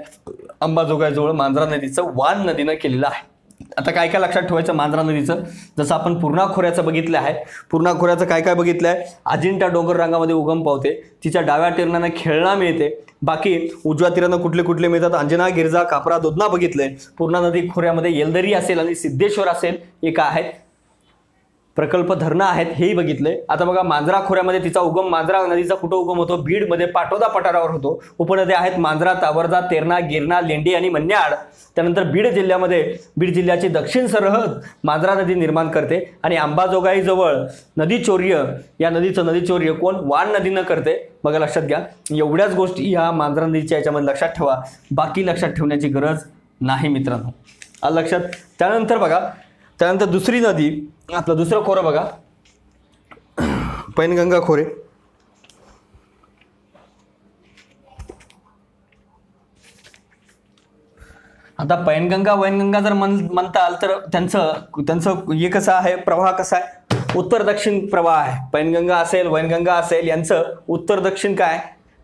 अंबाजोगाईजवळ मांजरा नदीचं वान नदीनं केलेलं आहे. आता काय काय लक्षात ठेवायचं मांजरा नदीचं? जसं आपण पूर्णा खोऱ्याचं बघितलं आहे. पूर्णा खोऱ्याचं काय काय बघितलं आहे? अजिंठा डोंगर रांगामध्ये उगम पावते. तिच्या डाव्या तीरानं खेळणा मिळते. बाकी उजव्या तीरानं कुठले कुठले मिळतात? अंजना, गिरजा, कापरा, दोदना बघितलंय. पूर्णा नदी खोऱ्यामध्ये येलदरी असेल आणि सिद्धेश्वर असेल, एक आहेत प्रकल्प धरणं आहेत, हेही बघितलंय. आता बघा, मांजरा खोऱ्यामध्ये तिचा उगम, मांजरा नदीचा कुठं उगम होतो? बीडमध्ये पाटोदा पठारावर होतो. उपनद्या आहेत मांजरा, तावरजा, तेरणा, गिरणा, लेंडी आणि मन्याड. त्यानंतर बीड जिल्ह्याची दक्षिण सरहद मांजरा नदी निर्माण करते. आणि अंबाजोगाईजवळ नदीचौर्य, या नदीचं नदीचौर्य कोण? वान नदीनं करते. बघा, लक्षात घ्या. एवढ्याच गोष्टी ह्या मांजरा नदीच्या याच्यामध्ये लक्षात ठेवा, बाकी लक्षात ठेवण्याची गरज नाही मित्रांनो. आलं लक्षात? त्यानंतर बघा, त्यानंतर दुसरी नदी, आपलं दुसरं खोरं बघा, पैनगंगा खोरे. आता पैनगंगा वैनगंगा जर म्हणताल तर त्यांचं हे कसं आहे, प्रवाह कसा आहे? उत्तर दक्षिण प्रवाह आहे. पैनगंगा असेल, वैनगंगा असेल, यांचं उत्तर दक्षिण काय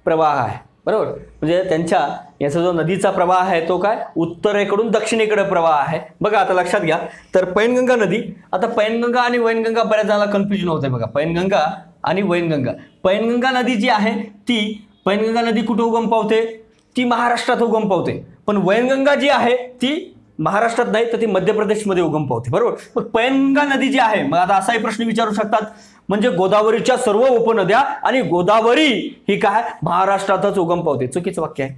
प्रवाह आहे, बरोबर? म्हणजे त्यांच्या याचा जो नदीचा प्रवाह आहे तो काय उत्तरेकडून दक्षिणेकडे प्रवाह आहे. बघा, आता लक्षात घ्या. तर पैनगंगा नदी, आता पैनगंगा आणि वैनगंगा बऱ्याच जणांना कन्फ्युजन होते. बघा, पैनगंगा आणि वैनगंगा. पैनगंगा नदी जी आहे ती, पैनगंगा नदी कुठे उगम पावते? ती महाराष्ट्रात उगम पावते. पण वैनगंगा जी आहे ती महाराष्ट्रात नाही, तर ती मध्य प्रदेशमध्ये उगम पावते, बरोबर? मग पैनगंगा नदी जी आहे, मग आता असाही प्रश्न विचारू शकतात, म्हणजे गोदावरीच्या सर्व उपनद्या आणि गोदावरी ही काय महाराष्ट्रातच उगम पावते. चुकीचं वाक्य आहे.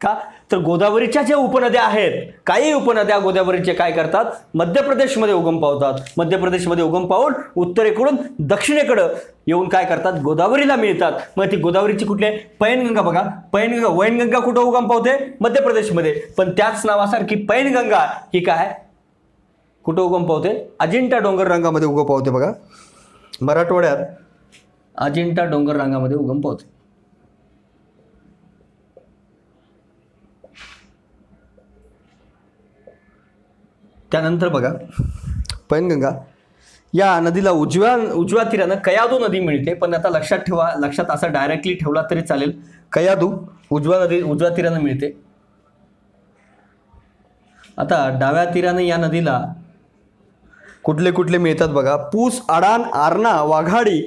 का? तर गोदावरीच्या ज्या उपनद्या आहेत, काही उपनद्या गोदावरीचे काय करतात? मध्य प्रदेशमध्ये उगम पावतात. मध्य प्रदेशमध्ये उगम पावून उत्तरेकडून दक्षिणेकडे येऊन काय करतात? गोदावरीला मिळतात. मग ती गोदावरीची कुठली आहे? पैनगंगा. बघा, पैनगंगा, वैनगंगा कुठं उगम पावते? मध्य प्रदेशमध्ये. पण त्याच नावासारखी पैनगंगा ही काय कुठं उगम पावते? अजिंठा डोंगर रांगामध्ये उगम पावते. बघा, मराठवाड्यात अजिंठा डोंगर रांगामध्ये उगम पावते. त्यानंतर बघा, पैनगंगा या नदीला उजव्या तीरानं कयाधू नदी मिळते. पण आता लक्षात ठेवा, लक्षात असं डायरेक्टली ठेवला तरी चालेल. कयाधू उजव्या तीरानं मिळते. आता डाव्या तीरानं या नदीला कुठले कुठले मिळतात बघा? पूस, अडाण, आरणा, वाघाडी,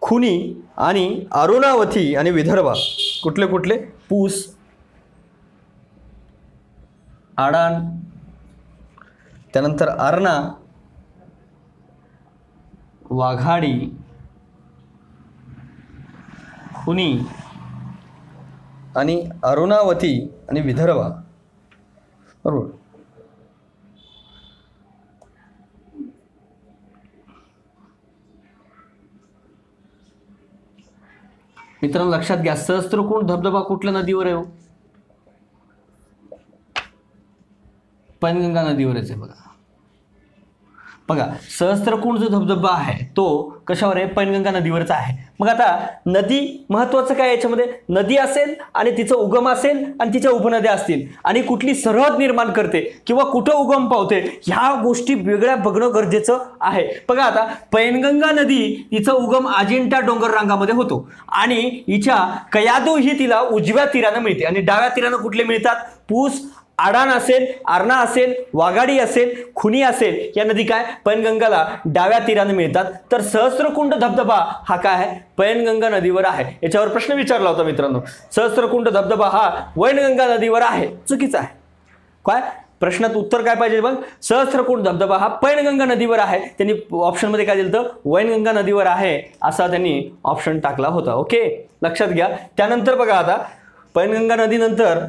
खुनी आणि अरुणावती आणि विदर्भा. कुठले कुठले? पूस, अडाण, त्यानंतर अरणा, वाघाडी, खुनी आणि अरुणावती आणि विदर्भा, बरोबर? मित्रांनो, लक्षात घ्या, सहस्त्रकुंड धबधबा कुठल्या नदीवर आहे? पैनगंगा नदीवरच आहे. बघा, सहस्त्रकुंड जो धबधबा आहे तो कशावर आहे? पैनगंगा नदीवरच आहे. मग आता नदी महत्वाचं काय याच्यामध्ये? नदी असेल आणि तिचं उगम असेल आणि तिच्या उपनद्या असतील आणि कुठली सरहद निर्माण करते किंवा कुठं उगम पावते, ह्या गोष्टी वेगळ्या बघणं गरजेचं आहे. बघा, आता पैनगंगा नदी तिचा उगम अजिंठा डोंगर रांगामध्ये होतो आणि हिच्या कयाधू ही तिला उजव्या तीरानं मिळते आणि डाव्या तीरानं कुठले मिळतात? पूस, अडाण असेल, अरणा असेल, वाघाडी असेल, खुनी असेल, या नदी काय पैनगंगाला डाव्या तीराने मिळतात. तर सहस्त्रकुंड धबधबा हा काय आहे? पैनगंगा नदीवर आहे. याच्यावर प्रश्न विचारला होता मित्रांनो, सहस्त्रकुंड धबधबा हा वैनगंगा नदीवर आहे. चुकीचा आहे. काय प्रश्नात उत्तर काय पाहिजे? मग सहस्त्रकुंड धबधबा हा पैनगंगा नदीवर आहे. त्यांनी ऑप्शनमध्ये काय दिलं होतं? वैनगंगा नदीवर आहे असा त्यांनी ऑप्शन टाकला होता. ओके, लक्षात घ्या. त्यानंतर बघा, आता पैनगंगा नदीनंतर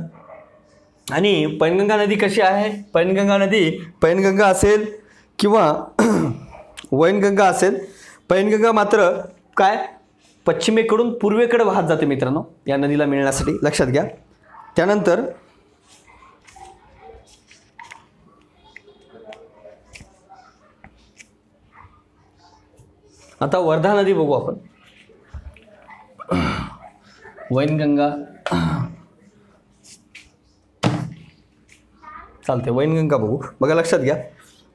आणि पैनगंगा नदी कशी आहे? पैनगंगा नदी पैनगंगा असेल किंवा वैनगंगा असेल. पैनगंगा मात्र काय पश्चिमेकडून पूर्वेकडे वाहत जाते मित्रांनो या नदीला मिळण्यासाठी, लक्षात घ्या. त्यानंतर आता वर्धा नदी बघू आपण. वैनगंगा चालते, वैनगंगा बघू. बघा लक्षात घ्या,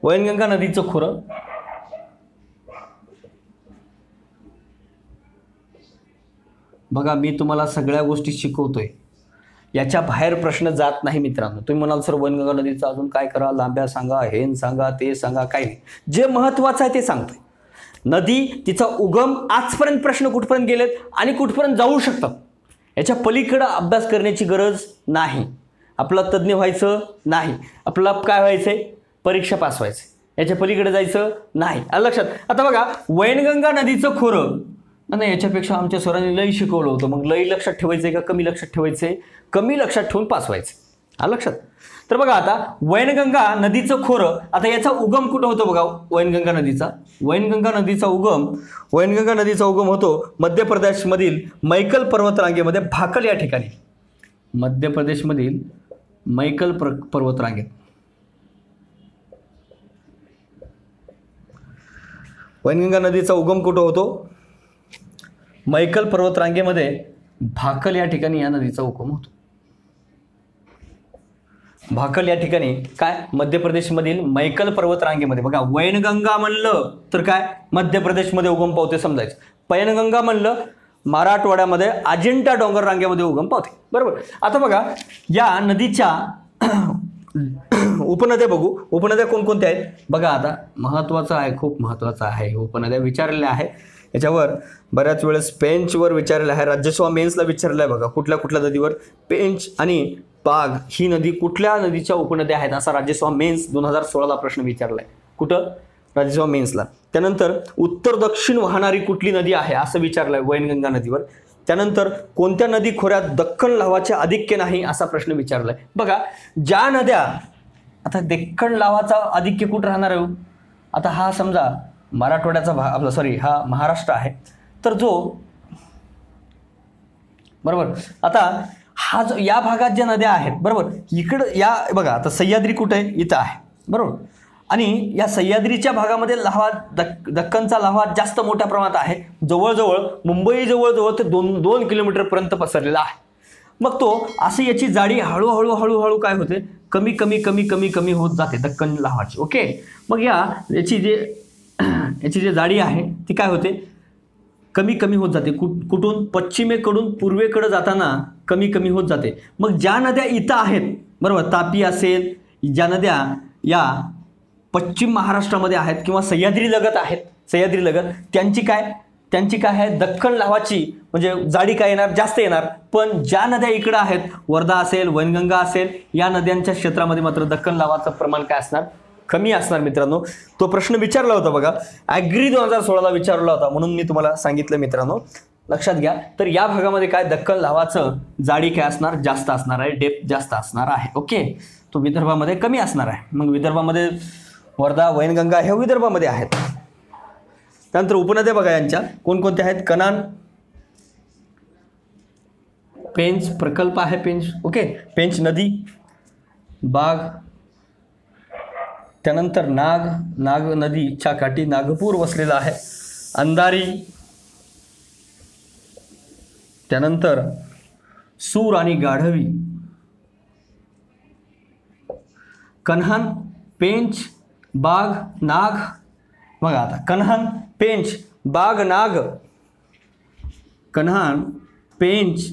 वैनगंगा नदीचं खोरं बघा, मी तुम्हाला सगळ्या गोष्टी शिकवतोय, याच्या बाहेर प्रश्न जात नाही मित्रांनो. तुम्ही म्हणाल सर वैनगंगा नदीचं अजून काय करा, लांब्या सांगा, हेन सांगा, ते सांगा, काही नाही. जे महत्त्वाचं आहे ते सांगतोय. नदी, तिचा उगम, आजपर्यंत प्रश्न कुठपर्यंत गेलेत आणि कुठपर्यंत जाऊ शकतात, याच्या पलीकडं अभ्यास करण्याची गरज नाही. आपला तज्ज्ञ व्हायचं नाही, आपला काय व्हायचंय, परीक्षा पास व्हायचं, याच्या पलीकडे जायचं नाही. लक्षात. आता बघा वैनगंगा नदीचं खोरं, नाही याच्यापेक्षा आमच्या सरांनी लई शिकवलं होतं, मग लई लक्षात ठेवायचंय का कमी लक्षात ठेवायचंय? कमी लक्षात ठेवून पास व्हायचं. लक्षात. तर बघा आता वैनगंगा नदीचं खोरं, आता याचा उगम कुठं होतो बघा वैनगंगा नदीचा. वैनगंगा नदीचा उगम होतो मध्य प्रदेशमधील मैकल पर्वतरांगेमध्ये भाकल या ठिकाणी. मध्य प्रदेशमधील मैकल पर्वतरांगेत वैनगंगा नदीचा उगम कुठं होतो? मैकल पर्वतरांगेमध्ये भाकल या ठिकाणी या नदीचा उगम होतो. भाकल या ठिकाणी काय, मध्य प्रदेशमधील मैकल पर्वतरांगेमध्ये. बघा वैनगंगा म्हणलं तर काय मध्य प्रदेशमध्ये उगम पावते समजायचं. पैनगंगा म्हणलं मराठवाड्यामध्ये अजिंठा डोंगर रांगेमध्ये उगम पावते. बरोबर. आता बघा या नदीच्या उपनद्या बघू. उपनद्या कोणकोणत्या आहेत बघा. आता महत्त्वाचं आहे, खूप महत्त्वाचं आहे. उपनद्या विचारलेल्या आहे, याच्यावर बऱ्याच वेळेस पेंचवर विचारलेलं आहे, राज्यसेवा मेन्सला विचारलं आहे बघा. कुठल्या कुठल्या नदीवर पेंच आणि पाग ही नदी कुठल्या नदीच्या उपनद्या आहेत असा राज्यसेवा मेन्स 2016ला प्रश्न विचारला आहे. कुठं? राज्यसेवा मेन्सला. त्यानंतर उत्तर दक्षिण वाहणारी कुठली नदी आहे असं विचारलं आहे वैनगंगा नदीवर. त्यानंतर कोणत्या नदी खोऱ्यात दक्खन लाव्हाचे आधिक्य नाही असा प्रश्न विचारला आहे. बघा ज्या नद्या, आता दक्खन लाव्हाचा आधिक्य कुठं राहणार आहे? आता हा समजा मराठवाड्याचा भाग आपला, सॉरी हा महाराष्ट्र आहे, तर जो बरोबर. आता हा जो या भागात ज्या नद्या आहेत बरोबर, इकडं या बघा आता सह्याद्री कुठे आहे? इथं आहे बरोबर. आणि या सह्याद्रीच्या भागामध्ये लाव्हा दक्खनचा लाव्हा जास्त मोठ्या प्रमाणात आहे. जवळजवळ मुंबई जवळजवळ ते 2 किलोमीटरपर्यंत पसरलेला आहे. मग तो असं याची जाडी हळूहळू काय होते, कमी कमी कमी कमी कमी होत जाते दक्खन लाव्हाची. ओके. मग याची जे जाडी आहे ती काय होते, कमी कमी होत जाते. कुठून? पश्चिमेकडून पूर्वेकडे जाताना कमी कमी होत जाते. मग ज्या नद्या इथं आहेत बरोबर, तापी असेल, ज्या नद्या या पश्चिम महाराष्ट्रामध्ये आहेत किंवा सह्याद्री लगत आहेत, सह्याद्री लगत, त्यांची काय आहे, दक्खन लाव्हाची म्हणजे जाडी काय येणार, जास्त येणार. पण ज्या नद्या इकडे आहेत, वर्धा असेल, वैनगंगा असेल, या नद्यांच्या क्षेत्रामध्ये मात्र दक्खन लाव्हाचं प्रमाण काय असणार, कमी असणार. मित्रांनो तो प्रश्न विचारला होता बघा, ॲग्री 2016ला विचारला होता, म्हणून मी तुम्हाला सांगितलं मित्रांनो, लक्षात घ्या. तर या भागामध्ये काय दक्खन लाव्हाचं जाडी काय असणार, जास्त असणार आहे, डेप्थ जास्त असणार आहे. ओके. तो विदर्भामध्ये कमी असणार आहे. मग विदर्भामध्ये वर्धा, वैनगंगा हे विदर्भामध्ये आहेत. त्यानंतर उपनद्या बघा यांच्या कोणकोणत्या आहेत, कनान, पेंच प्रकल्प आहे, पेंच. ओके. पेंच नदी, बाग, त्यानंतर नाग नदीच्या काठी नागपूर वसलेला आहे, अंधारी, त्यानंतर सूर आणि गाढवी, कन्हान, पेंच, बाग, नाग. बघा आता कन्हान, पेंच, बाग, नाग, कन्हान, पेंच,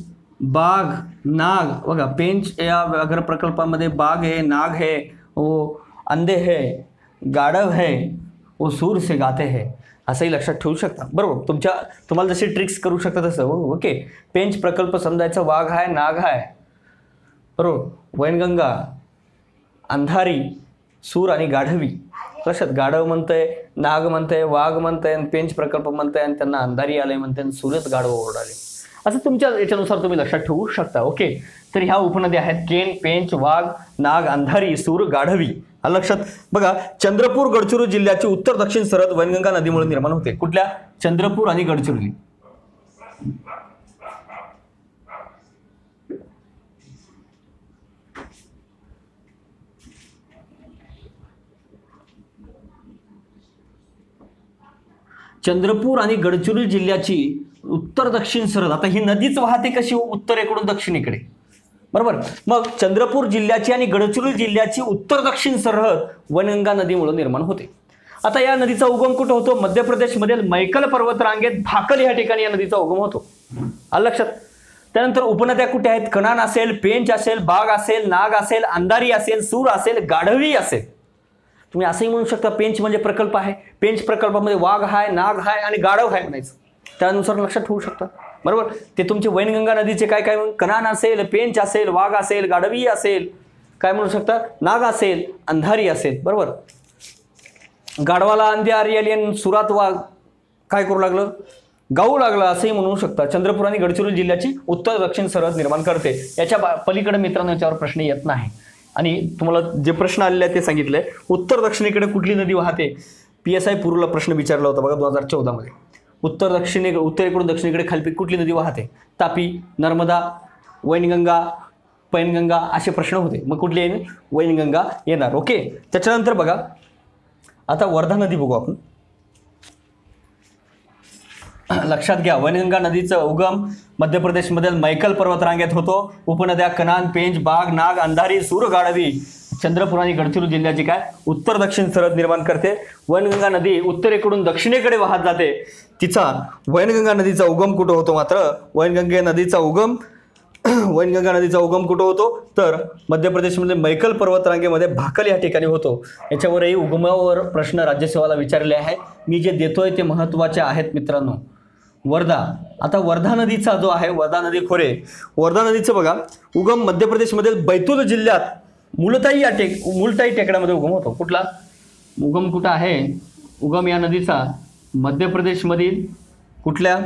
बाग, नाग. बघा पेंच या व्याघ्र प्रकल्पामध्ये बाग है, नाग है, वो अंधे है, गाढव है, वो सूर से गाते है, असंही लक्षात ठेवू शकता बरोबर. तुम्हाला जशी ट्रिक्स करू शकता तसं. ओके. पेंच प्रकल्प समजायचं, वाघ आहे, नाग आहे बरोबर, वैनगंगा, अंधारी, सूर आणि गाढवी. लक्षात, गाढव म्हणतंय, नाग म्हणतंय, वाघ म्हणतंय, आणि पेंच प्रकल्प म्हणतंय, आणि त्यांना अंधारी आले म्हणते, आणि सूरच गाढव ओरडाले. असं तुमच्या याच्यानुसार तुम्ही लक्षात ठेवू शकता. ओके, तर ह्या उपनद्या आहेत केन, पेंच, वाघ, नाग, अंधारी, सूर, गाढवी. आलं लक्षात. बघा, चंद्रपूर गडचिरोली जिल्ह्याची उत्तर दक्षिण सरहद वैनगंगा नदीमुळे निर्माण होते. कुठल्या? चंद्रपूर आणि गडचिरोली. चंद्रपूर आणि गडचिरोली जिल्ह्याची उत्तर दक्षिण सरहद. आता ही नदीच वाहते कशी? उत्तरेकडून दक्षिणेकडे, बरोबर. मग चंद्रपूर जिल्ह्याची आणि गडचिरोली जिल्ह्याची उत्तर दक्षिण सरहद वैनगंगा नदीमुळे निर्माण होते. आता या नदीचा उगम कुठं होतो? मध्य प्रदेशमधील मैकल पर्वतरांगेत भाकल या ठिकाणी या नदीचा उगम होतो. आलं लक्षात. त्यानंतर उपनद्या कुठे आहेत? कनान असेल, पेंच असेल, बाग असेल, नाग असेल, अंधारी असेल, सूर असेल, गाढवी असेल. तुम्ही असंही म्हणू शकता पेंच म्हणजे प्रकल्प आहे, पेंच प्रकल्पामध्ये वाघ आहे, नाग आहे आणि गाढव आहे म्हणायचं. त्यानुसार लक्षात ठेवू शकता, बरोबर. ते तुमचे वैनगंगा नदीचे काय काय? कनान असेल, पेंच असेल, वाघ असेल, गाढवी असेल, काय म्हणू शकता? नाग असेल, अंधारी असेल, बरोबर. गाढवाला अंधारी आली आणि सुरात वाघ काय करू लागलं? गाऊ लागला असंही म्हणू शकता. चंद्रपूर आणि गडचिरोली जिल्ह्याची उत्तर दक्षिण सरहद निर्माण करते. याच्या पलीकडे मित्रांनो याच्यावर प्रश्न येत नाही. आणि तुम्हाला जे प्रश्न आलेले आहेत ते सांगितले. उत्तर दक्षिणेकडे कुठली नदी वाहते? PSI पूर्वला प्रश्न विचारला होता बघा 2014 मध्ये. उत्तरेकडून दक्षिणेकडे खाली कुठली नदी वाहते? तापी, नर्मदा, वैनगंगा, पैनगंगा असे प्रश्न होते. मग कुठली येईल? वैनगंगा येणार. ओके, त्याच्यानंतर बघा आता वर्धा नदी बघू आपण. लक्षात घ्या, वैनगंगा नदीचा उगम मध्य प्रदेशमधील मैकल पर्वतरांगेत होतो. उपनद्या कनान, पेंच, बाग, नाग, अंधारी, सूर, गाढवी चंद्रपूर आणि गडचिरोली जिल्ह्याची काय? उत्तर दक्षिण सरहद निर्माण करते. वैनगंगा नदी उत्तरेकडून दक्षिणेकडे वाहत जाते. तिचा वैनगंगा नदीचा उगम कुठं होतो? मात्र वैनगंगा नदीचा उगम कुठं होतो? तर मध्य प्रदेशमध्ये मैकल पर्वतरांगेमध्ये भाकल या ठिकाणी होतो. याच्यावरही उगमावर प्रश्न राज्यसेवाला विचारले आहे. मी जे देतोय ते महत्त्वाचे आहेत मित्रांनो. वर्धा. आता वर्धा नदीचा जो आहे वर्धा नदी खोरे, वर्धा नदीचं बघा उगम मध्य प्रदेशमधील बैतूल जिल्ह्यात मुलताई टेकड्यामध्ये उगम होतो. कुठला उगम कुठं आहे? उगम या नदीचा मध्य प्रदेशमधील कुठल्या?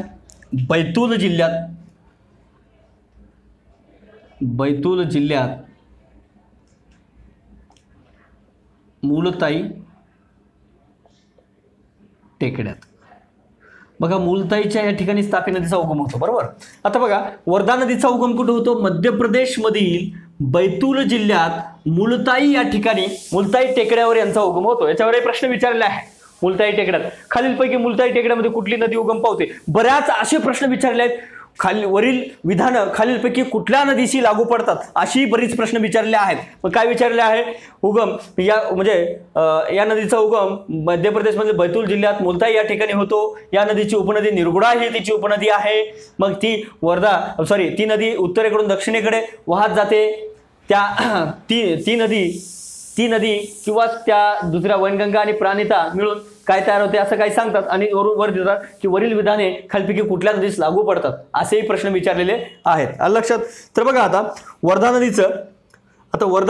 बैतूल जिल्ह्यात मुलताई टेकड्यात. बघा, मुलताईच्या या ठिकाणी तापी नदीचा उगम होतो, बरोबर. आता बघा, वर्धा नदीचा उगम कुठे होतो? मध्य प्रदेशमधील बैतूल जिल्ह्यात मुलताई या ठिकाणी, मुलताई टेकड्यावर यांचा उगम होतो. याच्यावरही प्रश्न विचारले आहे. मुलताई टेकड्यात खालीलपैकी मुलताई टेकड्यामध्ये कुठली नदी उगम पावते? बऱ्याच असे प्रश्न विचारले आहेत. वरील विधानं खालीलपैकी कुठल्या नदीशी लागू पडतात अशी बरीच प्रश्न विचारले आहेत. मग काय विचारले आहे? उगम या नदीचा उगम मध्य प्रदेशमध्ये बैतूल जिल्ह्यात मुलताई या ठिकाणी होतो. या नदीची उपनदी निर्गुडा ही तिची उपनदी आहे. मग ती नदी उत्तरेकडून दक्षिणेकडे वाहत जाते. ती नदी किंवा त्या दुसऱ्या वैनगंगा आणि प्राणिता मिळून काय तयार होते असं काही सांगतात. आणि वर देतात की वरील विधाने खालीलपैकी कुठल्या नदीस लागू पडतात असेही प्रश्न विचारलेले आहेत. आलं लक्षात. तर बघा आता वर्धा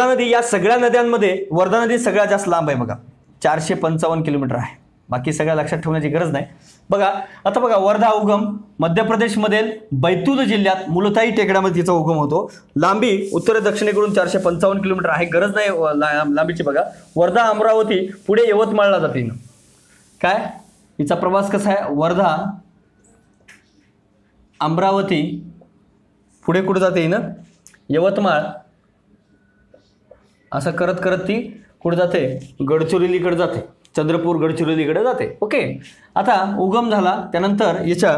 नदी या सगळ्या नद्यांमध्ये वर्धा नदी सगळ्यात जास्त लांब आहे. बघा 455 किलोमीटर आहे. बाकी सगळ्या लक्षात ठेवण्याची गरज नाही. बघा आता वर्धा उगम मध्य प्रदेशमधील बैतूल जिल्ह्यात मुलताई टेकड्यामध्ये तिचा उगम होतो. लांबी उत्तर दक्षिणेकडून 455 किलोमीटर आहे. गरज नाही लांबीची. बघा, वर्धा अमरावती पुढे यवतमाळला जाते. काय हिचा प्रवास कसा आहे? वर्धा अमरावती पुढे कुठे जाते ना? यवतमाळ. असं करत करत ती कुठे जाते? गडचिरोलीकडे जाते. चंद्रपूर गडचिरोलीकडे जाते. ओके, आता उगम झाला त्यानंतर याच्या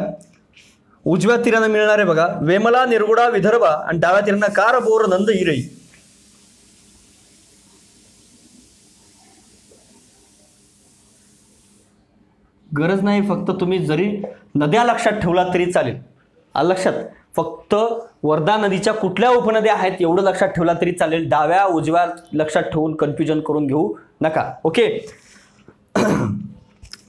उजव्या तीरानं मिळणारे बघा वेमला, निर्गुडा, विदर्भा आणि डाव्या तीरानं कार, बोर, नंद, इरई. गरज नाही, फक्त तुम्ही जरी नद्या लक्षात ठेवला तरी चालेल. आलं लक्षात. फक्त वर्धा नदीच्या कुठल्या उपनद्या आहेत एवढं लक्षात ठेवला तरी चालेल. डाव्या उजव्या लक्षात ठेवून कन्फ्युजन करून घेऊ नका. ओके,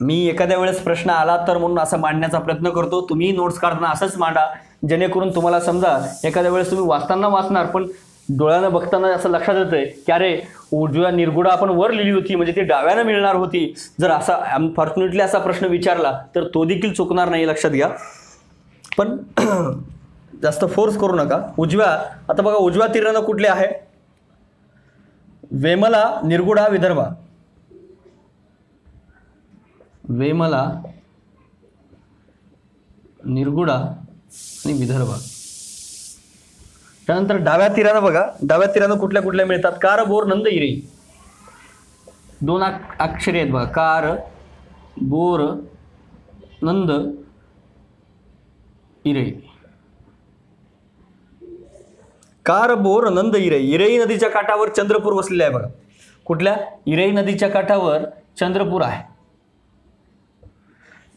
मी एखाद्या वेळेस प्रश्न आला तर म्हणून असं मांडण्याचा प्रयत्न करतो. तुम्ही नोट्स काढताना असंच मांडा जेणेकरून तुम्हाला समजा एखाद्या वेळेस तुम्ही वाचणार पण डोळ्यानं बघताना असं लक्षात येतंय की अरे उजव्या निर्गुडा आपण वर लिहिली होती म्हणजे ती डाव्यानं मिळणार होती. जर असा अनफॉर्च्युनेटली असा प्रश्न विचारला तर तो देखील चुकणार नाही, लक्षात घ्या. पण जास्त फोर्स करू नका. आता बघा उजव्या तीरानं कुठले आहे? वेमला, निरगुडा, विदर्भा. वेमला, निरगुडा आणि विदर्भा. त्यानंतर डाव्या तीरानं बघा, डाव्या तीरानं कुठल्या कुठल्या मिळतात? कार, बोर, नंद, इरई. 2 अक्षरे आहेत बघा, कार, बोर, नंद, इरई. कार, बोर, नंद, इरई. इरई नदीच्या काठावर चंद्रपूर वसलेले आहे बघा. कुठल्या? इरई नदीच्या काठावर चंद्रपूर आहे.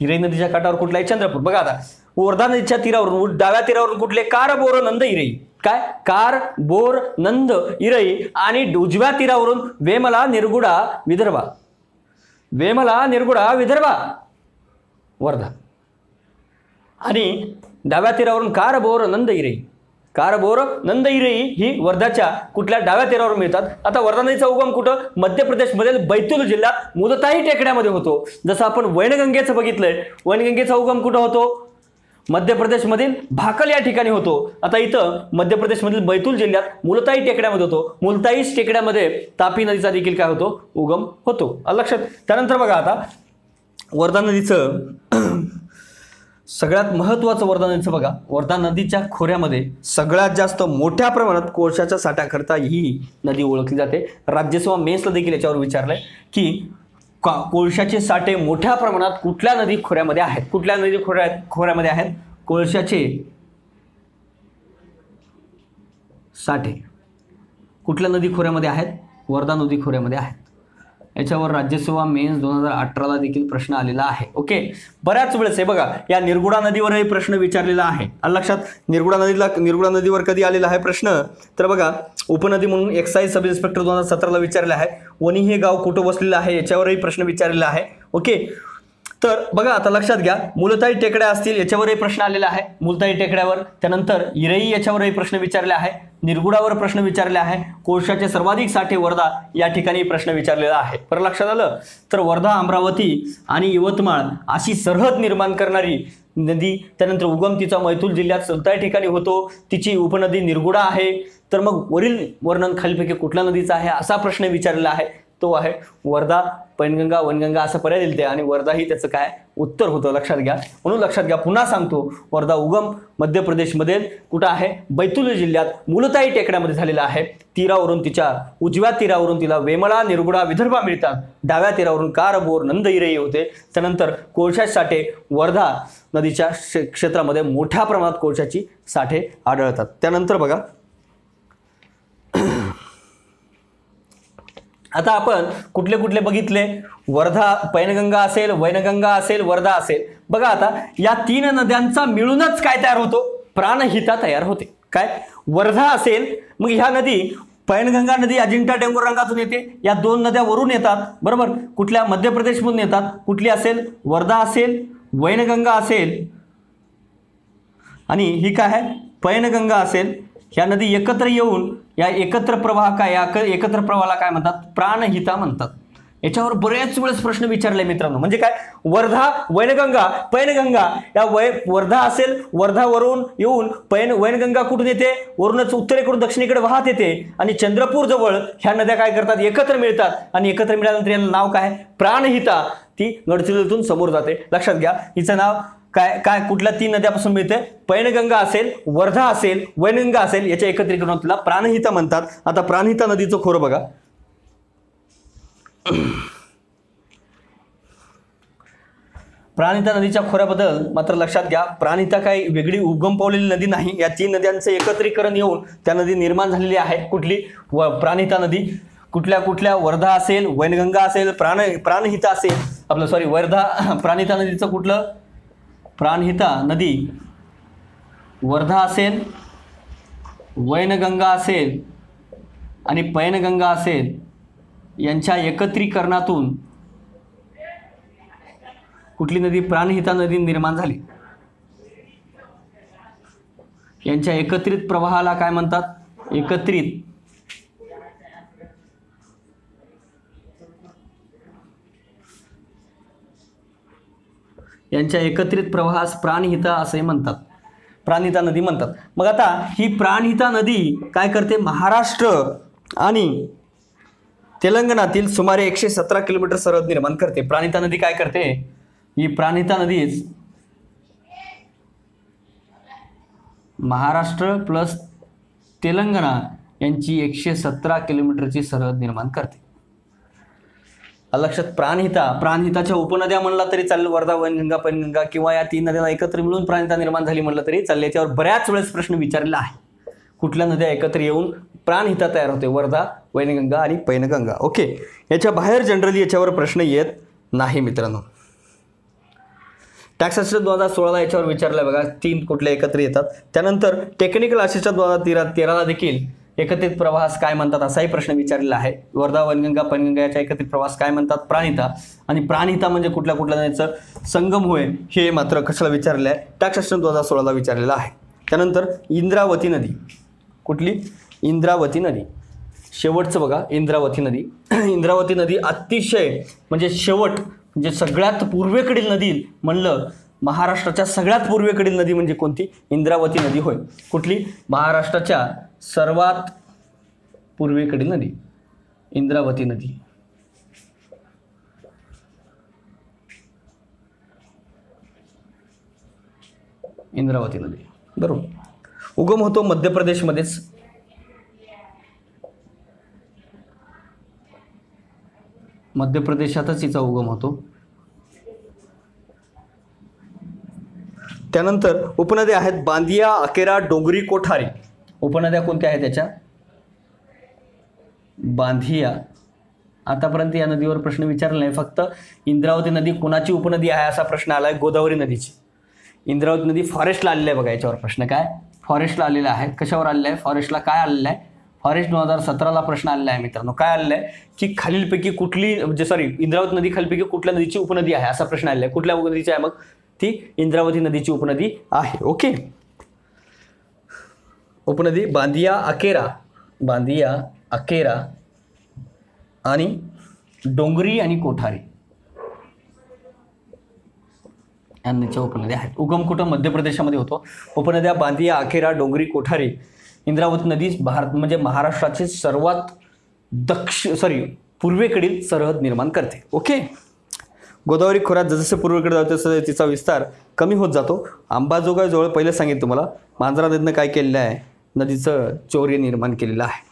इरई नदीच्या काठावर कुठला आहे? चंद्रपूर. बघा आता वर्धा नदीच्या तीरावरून डाव्या तीरावरून कुठले? कार, बोर, नंद, इरई. काय? कार, बोर, नंद, इरई. आणि उजव्या तीरावरून वेमला, निरगुडा, विदर्भा. वेमला, निरगुडा, विदर्भा, वर्धा. आणि डाव्या तीरावरून कार, बोर, नंद, इरई. कार, बोर, नंद, इरई ही वर्धाच्या कुठल्या? डाव्या तीरावर मिळतात. आता वर्धा नदीचा उगम कुठं? मध्य प्रदेशमधील बैतूल जिल्ह्यात मुलताई टेकड्यामध्ये होतो. जसं आपण वैनगंगेचं बघितलंय, वैनगंगेचा उगम कुठं होतो? मध्य प्रदेशमधील भाकल या ठिकाणी होतो. आता इथं मध्य प्रदेशमधील बैतूल जिल्ह्यात मुलताई टेकड्यामध्ये होतो. मुलताई टेकड्यामध्ये तापी नदीचा देखील काय होतो? उगम होतो. लक्षात. त्यानंतर बघा आता वर्धा नदीचं सगळ्यात महत्त्वाचं वर्धा नदीचं बघा, वर्धा नदीच्या खोऱ्यामध्ये सगळ्यात जास्त मोठ्या प्रमाणात कोळशाच्या साठ्याकरता ही नदी ओळखली जाते. राज्यसभा मेन्सला देखील याच्यावर विचारलंय की कोळशाचे साठे मोठ्या प्रमाणात कुठल्या नदी खोऱ्यामध्ये आहेत? कुठल्या नदी खोऱ्यामध्ये आहेत कोळशाचे साठे? कुठल्या नदी खोऱ्यामध्ये आहेत? वर्धा नदी खोऱ्यामध्ये आहेत. याच्यावर राज्यसभा मेन्स 2018ला देखील प्रश्न आलेला आहे. ओके, बऱ्याच वेळेस आहे बघा, या निरगुडा नदीवरही प्रश्न विचारलेला आहे. लक्षात. निरगुडा नदीवर कधी आलेला आहे प्रश्न? तर बघा उपनदी म्हणून एक्साईज सब इन्स्पेक्टर 2017ला विचारलेला आहे. वणी हे गाव कुठं वसलेलं आहे याच्यावरही प्रश्न विचारलेला आहे. ओके, तर बघा आता लक्षात घ्या, मुलताई टेकड्या असतील याच्यावरही प्रश्न आलेला आहे. मुलताई टेकड्यावर. त्यानंतर इरई याच्यावरही प्रश्न विचारले आहे. निरगुडावर प्रश्न विचारले आहे. कोळशाचे सर्वाधिक साठे वर्धा या ठिकाणी प्रश्न विचारलेला आहे. बरं लक्षात आलं. तर वर्धा, अमरावती आणि यवतमाळ अशी सरहद निर्माण करणारी नदी, त्यानंतर उगम तिचा मैथूल जिल्ह्यात सलताई ठिकाणी होतो. तिची उपनदी निरगुडा आहे. तर मग वरील वर्णन खालीलपैकी कुठल्या नदीचा आहे असा प्रश्न विचारलेला आहे. तो आहे वर्धा. पैनगंगा, वनगंगा असं पर्याय दिलते आणि वर्धा ही त्याचं काय उत्तर होतं. लक्षात घ्या. म्हणून लक्षात घ्या, पुन्हा सांगतो, वर्धा उगम मध्य प्रदेशमध्ये कुठं आहे? बैतूल जिल्ह्यात मुलताई टेकड्यामध्ये झालेला आहे. तीरावरून तिच्या उजव्या तीरावरून तिला वेमला, निरगुडा, विदर्भा मिळतात. डाव्या तीरावरून कार, बोर, नंद, इरई होते. त्यानंतर कोळशाचे साठे वर्धा नदीच्या क्षेत्रामध्ये मोठ्या प्रमाणात कोळशाची साठे आढळतात. त्यानंतर बघा आता आपण कुठले कुठले बघितले? वर्धा, पैनगंगा असेल, वैनगंगा असेल, वर्धा असेल. बघा आता या 3 नद्यांचा मिळूनच काय तयार होतो? प्राणहिता तयार होते. काय? वर्धा असेल, मग ह्या नदी पैनगंगा नदी अजिंठा टेंगूर रंगातून येते. या 2 नद्या वरून येतात. बरोबर. कुठल्या? मध्य प्रदेशमधून येतात. कुठली असेल? वर्धा असेल, वैनगंगा असेल आणि ही काय आहे? पैनगंगा असेल. ह्या नदी एकत्र येऊन या एकत्र प्रवाह काय? या एकत्र प्रवाहाला काय म्हणतात? प्राणहिता म्हणतात. याच्यावर बरेच वेळेस प्रश्न विचारले मित्रांनो. म्हणजे काय? वर्धा, वैनगंगा, पैनगंगा. या वर्धा असेल, वर्धावरून येऊन वैनगंगा कुठून येते? वरूनच उत्तरेकडून दक्षिणेकडे वाहत येते आणि चंद्रपूर जवळ ह्या नद्या काय करतात? एकत्र मिळतात आणि एकत्र मिळाल्यानंतर याला नाव काय? प्राणहिता. ती गडचिरोलीतून समोर जाते. लक्षात घ्या. हिचं नाव काय? काय कुठल्या 3 नद्यापासून मिळते? पैनगंगा असेल, वर्धा असेल, वैनगंगा असेल, याच्या एकत्रीकरण तिला प्राणहिता म्हणतात. आता प्राणहिता नदीचं खोरं बघा. प्राणहिता नदीच्या खोऱ्याबद्दल मात्र लक्षात घ्या, प्राणहिता काही वेगळी उगम पावलेली नदी नाही. या 3 नद्यांचं एकत्रीकरण येऊन त्या नदी निर्माण झालेली आहे. कुठली? प्राणहिता नदी. कुठल्या कुठल्या? वर्धा असेल, वैनगंगा असेल, प्राणहिता असेल, आपलं सॉरी वर्धा. प्राणहिता नदीचं कुठलं? प्राणहिता नदी वर्धा असेल, वैनगंगा असेल आणि पैनगंगा असेल, यांच्या एकत्रीकरणातून कुठली नदी? प्राणहिता नदी निर्माण झाली. यांच्या एकत्रित प्रवाहाला काय म्हणतात? यांच्या एकत्रित प्रवाहास प्राणहिता असे म्हणतात. प्राणहिता नदी म्हणतात. मग आता ही प्राणहिता नदी काय करते, महाराष्ट्र आणि तेलंगणातील सुमारे 117 किलोमीटर सरहद निर्माण करते. प्राणहिता नदी काय करते, ही प्राणहिता नदी महाराष्ट्र प्लस तेलंगणा यांची 117 किलोमीटरची सरहद निर्माण करते. लक्षात, प्राणहिताच्या उपनद्या म्हणला तरी चालेल, वर्धा, वैनगंगा, पैनगंगा किंवा या 3 नद्या एकत्र मिळून प्राणहिता निर्माण झाली म्हणलं तरी चालेल. याच्यावर बऱ्याच वेळेस प्रश्न विचारलेला आहे, कुठल्या नद्या एकत्र येऊन प्राणहिता तयार होते, वर्धा, वैनगंगा आणि पैनगंगा. ओके, याच्या बाहेर जनरली याच्यावर प्रश्न येत नाही मित्रांनो. टॅक्स असिस्टंट 2016ला याच्यावर विचारलं बघा, 3 कुठले एकत्र येतात. त्यानंतर टेक्निकल असिस्टंट 2013ला देखील एकत्रित प्रवास काय म्हणतात असाही प्रश्न विचारलेला आहे. वर्धा, वैनगंगा, पैनगंगा याच्या एकत्रित प्रवास काय म्हणतात, प्राणहिता. आणि प्राणहिता म्हणजे कुठल्या कुठल्या नदीचं संगम होय, हे मात्र कशाला विचारलेलं आहे, टॅक्स असिस्टंट 2016ला विचारलेलं आहे. त्यानंतर इंद्रावती नदी, कुठली, इंद्रावती नदी. शेवटचं बघा, इंद्रावती नदी. इंद्रावती नदी अतिशय म्हणजे शेवट, म्हणजे सगळ्यात पूर्वेकडील नदी म्हणलं, महाराष्ट्राच्या सगळ्यात पूर्वेकडील नदी म्हणजे कोणती, इंद्रावती नदी होय. कुठली, महाराष्ट्राच्या सर्वात पूर्वेकडील नदी इंद्रावती नदी. इंद्रावती नदी बरोबर. उगम होतो मध्य प्रदेशमध्येच. मध्य प्रदेशातच हिचा उगम होतो. त्यानंतर उपनद्या आहेत बांदिया, अकेरा, डोंगरी, कोठारी. उपनद्या कोणत्या आहेत त्याच्या, बांधिया. आतापर्यंत या नदीवर प्रश्न विचारला नाही, फक्त इंद्रावती नदी कोणाची उपनदी आहे असा प्रश्न आलाय, गोदावरी नदीची. इंद्रावती नदी फॉरेस्टला आलेली आहे बघा. याच्यावर प्रश्न काय, फॉरेस्टला आलेला आहे. कशावर आलेला आहे, फॉरेस्टला काय आलेलं आहे, फॉरेस्ट 2017ला प्रश्न आलेला आहे मित्रांनो. काय आलेलं आहे की खालीलपैकी कुठली, म्हणजे इंद्रावती नदी खालीलपैकी कुठल्या नदीची उपनदी आहे असा प्रश्न आलेला आहे. कुठल्या उपनदीची आहे, मग ती इंद्रावती नदीची उपनदी आहे. ओके, उपनदी बांदिया, अकेरा, बांदिया, अकेरा आणि डोंगरी आणि कोठारी या नदीच्या उपनद्या आहेत. उगम कुठं, मध्य प्रदेशामध्ये होतो. उपनद्या बांदिया, अकेरा, डोंगरी, कोठारी. इंद्रावती नदी भारत म्हणजे महाराष्ट्राची सर्वात पूर्वेकडील सरहद निर्माण करते. ओके, गोदावरी खोऱ्यात जसं पूर्वेकडे जातो तसं तिचा विस्तार कमी होत जातो. अंबाजोगाईजवळ पहिले सांगितलं तुम्हाला, मांजरा नदीनं काय केलेलं आहे, नदीचं चौर्य निर्माण केलेलं आहे.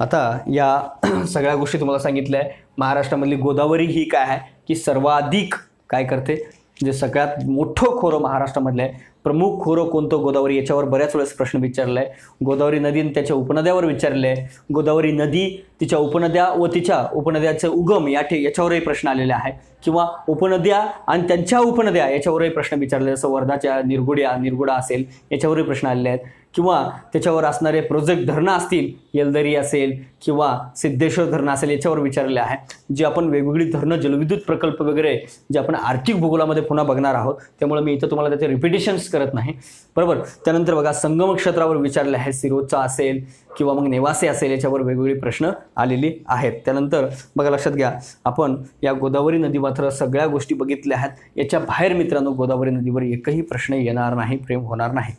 आता या सगळ्या गोष्टी तुम्हाला सांगितल्या आहे. महाराष्ट्रामधली गोदावरी ही काय आहे की सर्वाधिक काय करते, जे सगळ्यात मोठं खोरं महाराष्ट्रामधलं आहे. प्रमुख खोरं कोणतं, गोदावरी. याच्यावर बऱ्याच वेळेस प्रश्न विचारला आहे. गोदावरी नदी आणि त्याच्या उपनद्यावर विचारले आहे. गोदावरी नदी, तिच्या उपनद्या व तिच्या उपनद्याचे उगम याच्यावरही प्रश्न आलेले आहे. किंवा उपनद्या आणि त्यांच्या उपनद्या याच्यावरही प्रश्न विचारले, जसं वर्धाच्या निरगुडा असेल याच्यावरही प्रश्न आलेले आहेत. किंवा त्याच्यावर असणारे प्रोजेक्ट धरणं असतील, येलदरी असेल किंवा सिद्धेश्वर धरणं असेल याच्यावर विचारले आहे. जे आपण वेगवेगळी धरणं, जलविद्युत प्रकल्प वगैरे जे आपण आर्थिक भूगोलामध्ये पुन्हा बघणार आहोत, त्यामुळे मी इथं तुम्हाला त्याचे रिपिटेशन्स करत नाही, बरोबर. त्यानंतर बघा संगम क्षेत्रावर विचारले आहे, सिरोचा असेल किंवा मग नेवासे असेल, याच्यावर वेगवेगळे प्रश्न आलेले आहेत. त्यानंतर बघा लक्षात घ्या, आपण या गोदावरी नदी मात्र सगळ्या गोष्टी बघितल्या आहेत. याच्या बाहेर मित्रांनो गोदावरी नदीवर एकही प्रश्न येणार नाही, प्रेम होणार नाही.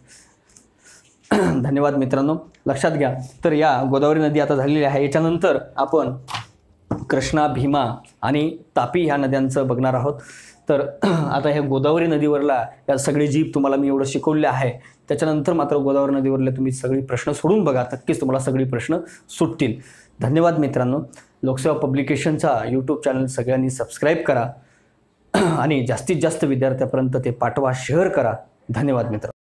धन्यवाद मित्रांनो, लक्षात घ्या. तर या गोदावरी नदी आता झालेली आहे. याच्यानंतर आपण कृष्णा, भीमा आणि तापी ह्या नद्यांचं बघणार आहोत. तर आता ह्या गोदावरी नदीवरला या सगळी जीप तुम्हाला मी एवढं शिकवले आहे. त्याच्यानंतर मात्र गोदावरी नदीवरले तुम्ही सगळी प्रश्न सोडून बघा, नक्कीच तुम्हाला सगळी प्रश्न सुटतील. धन्यवाद मित्रांनो. लोकसेवा पब्लिकेशनचा यूट्यूब चॅनल सगळ्यांनी सबस्क्राईब करा आणि जास्तीत जास्त विद्यार्थ्यापर्यंत ते पाठवा, शेअर करा. धन्यवाद मित्रांनो.